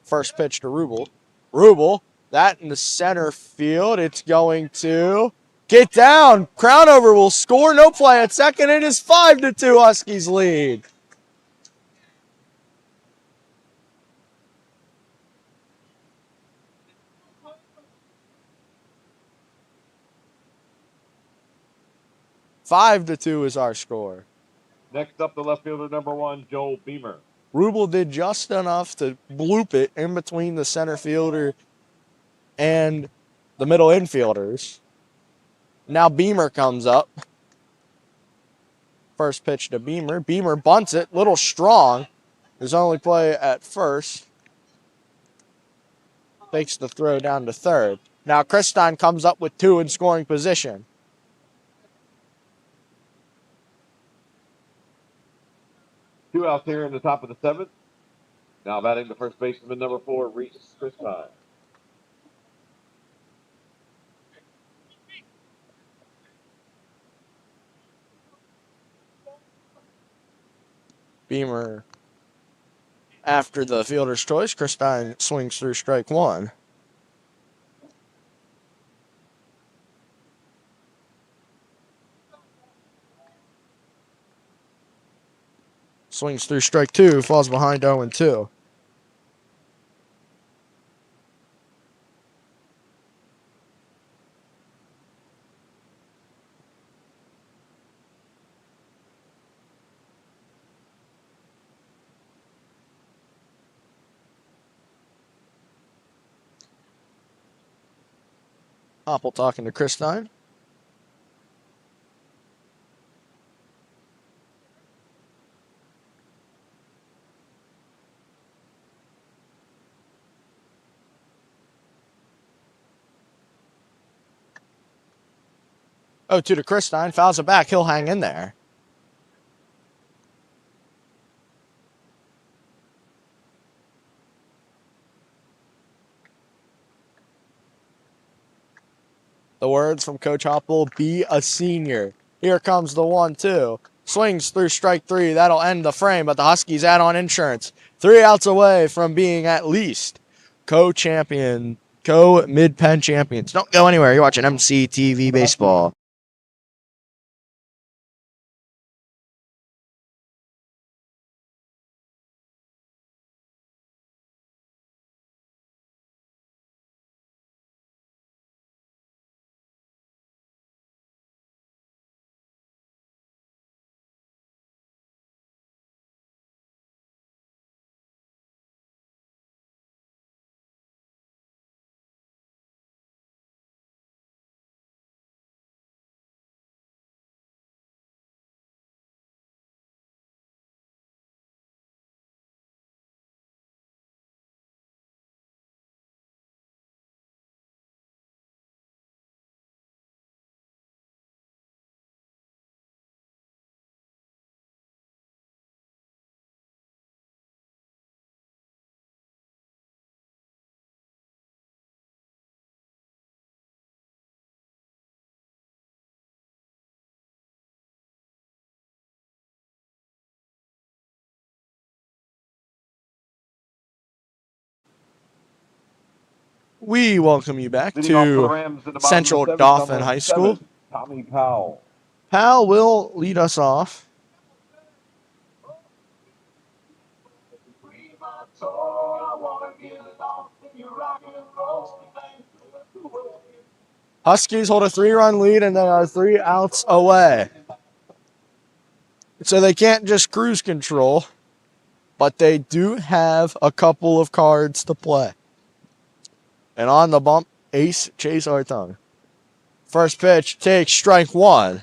S1: First pitch to Rubel. Rubel, that in the center field. It's going to get down. Crownover will score. No play at second. It is 5-2 Huskies lead. Five to 2 is our score.
S2: Next up, the left fielder number 1, Joel Beamer.
S1: Rubel did just enough to bloop it in between the center fielder and the middle infielders. Now Beamer comes up. First pitch to Beamer. Beamer bunts it. Little strong. His only play at first. Fakes the throw down to third. Now Christine comes up with 2 in scoring position.
S2: Two outs here in the top of the 7th. Now batting the first baseman, number 4, Reese Christine.
S1: Beamer, after the fielder's choice, Christine swings through strike 1. Swings through strike 2, falls behind 0-2. Hopple talking to Christine. Oh, 2 to Christine. Fouls it back. He'll hang in there. The words from Coach Hopple, be a senior. Here comes the 1-2. Swings through strike 3. That'll end the frame, but the Huskies add on insurance. 3 outs away from being at least co-champion, co-Mid-Penn Champions. Don't go anywhere. You're watching MCTV Baseball. We welcome you back
S2: Leading off for the
S1: to
S2: Rams in the bottom of the
S1: Central
S2: 7th,
S1: Dauphin
S2: number
S1: High School.
S2: 7, Tommy Powell.
S1: Powell will lead us off. Huskies hold a 3-run lead, and they are 3 outs away. So they can't just cruise control, but they do have a couple of cards to play. And on the bump, ace Chase Hartung. First pitch takes strike 1.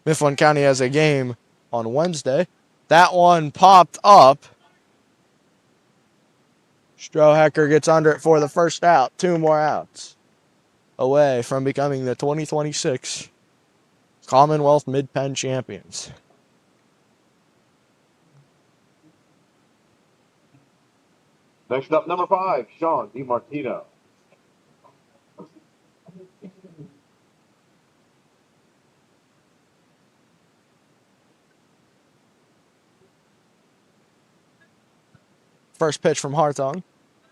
S1: Mifflin County has a game on Wednesday. That one popped up. Strohecker gets under it for the first out. 2 more outs away from becoming the 2026 Commonwealth Mid-Penn Champions.
S2: Next up, number 5, Sean DiMartino.
S1: First pitch from Hartung.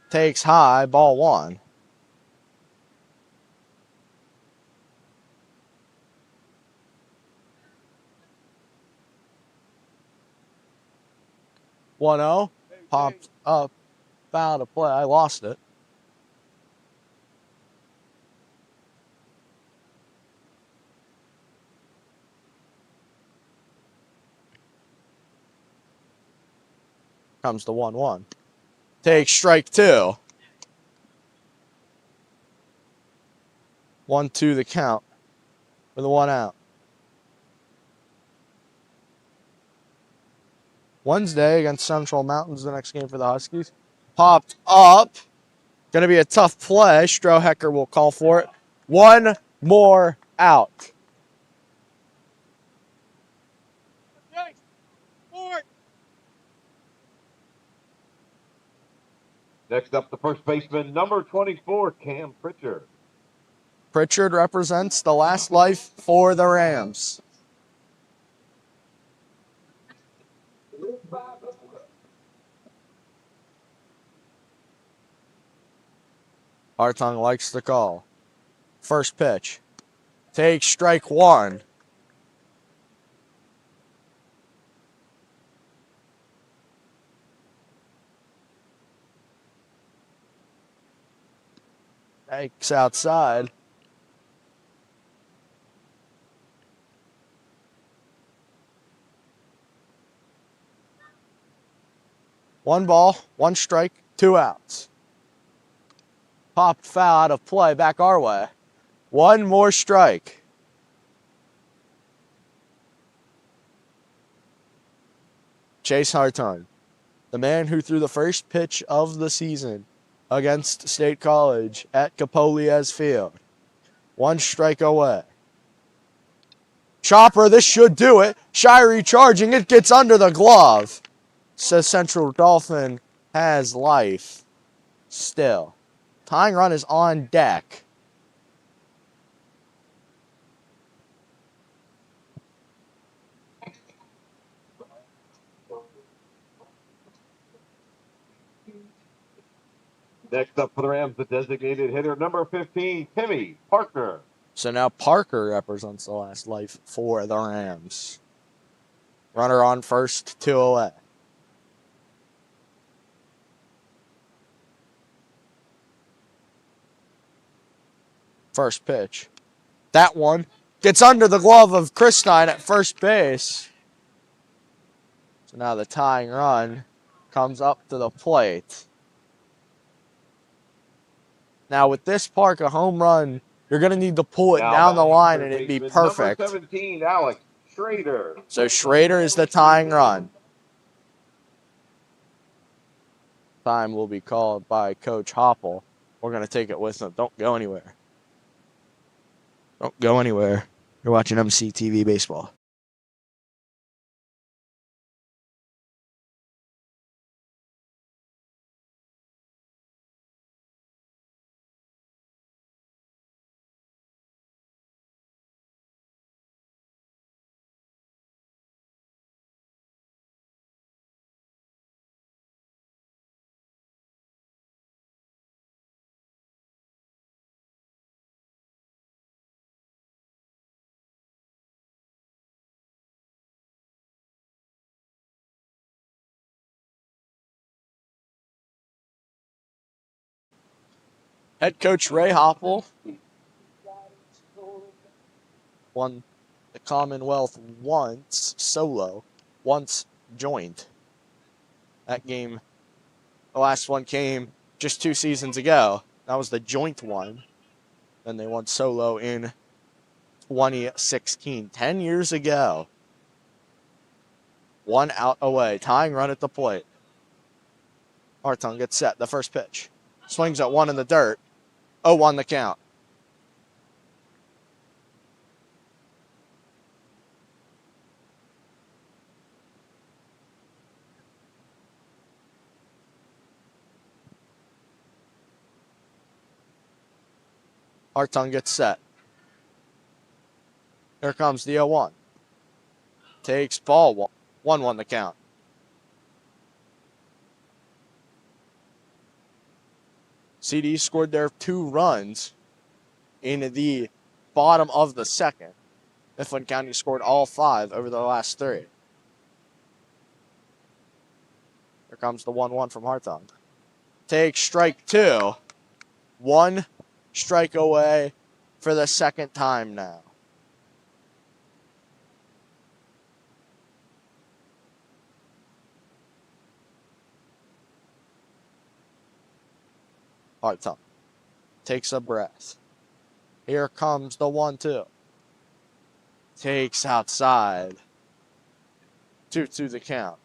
S1: Takes high, ball 1. One 0. Popped up. Foul to play. I lost it. Comes the 1-1. Takes strike 2. 1-2 the count with a 1 out. Wednesday against Central Mountains, the next game for the Huskies. Popped up. Going to be a tough play. Strohecker will call for it. 1 more out.
S2: Next up, the first baseman, number 24, Cam Pritchard.
S1: Pritchard represents the last life for the Rams. Hartung likes the call. First pitch. Takes strike 1. Takes outside. One ball, 1 strike, 2 outs. Popped foul out of play, back our way. 1 more strike. Chase Hartung, the man who threw the first pitch of the season against State College at Capoliez Field. 1 strike away. Chopper, this should do it. Shirey charging, it gets under the glove. Says Central Dauphin has life still. Tying run is on deck.
S2: Next up for the Rams, the designated hitter, number 15, Timmy Parker.
S1: So now Parker represents the last life for the Rams. Runner on first, 2 away. First pitch. That one gets under the glove of Christine at first base. So now the tying run comes up to the plate. Now with this Park, a home run, you're going to need to pull it down the line and it'd be perfect.
S2: Number 17, Alex Schrader.
S1: So Schrader is the tying run. Time will be called by Coach Hopple. We're going to take it with them. Don't go anywhere. Don't go anywhere. You're watching MCTV Baseball. Head coach Ray Hopple won the Commonwealth once solo, once joint. That game, the last one came just 2 seasons ago. That was the joint one. Then they won solo in 2016, 10 years ago. 1 out away, tying run at the plate. Hartung gets set, the first pitch. Swings at 1 in the dirt. 0-1 the count. Hartung gets set. Here comes the 0-1. Takes ball, 1-1 the count. CD scored their 2 runs in the bottom of the second. Mifflin County scored all 5 over the last 3. Here comes the 1-1 from Hartung. Takes strike 2. 1 strike away for the second time now. Hartung takes a breath. Here comes the 1-2. Takes outside. 2-2 the count.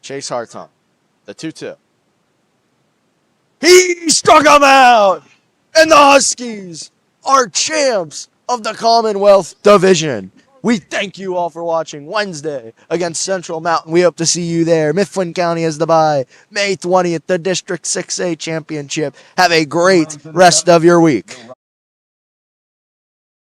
S1: Chase Hartung, the 2-2. He struck him out! And the Huskies are champs of the Commonwealth Division. We thank you all for watching Wednesday against Central Mountain. We hope to see you there. Mifflin County has the bye. May 20th, the District 6A Championship. Have a great rest of your week.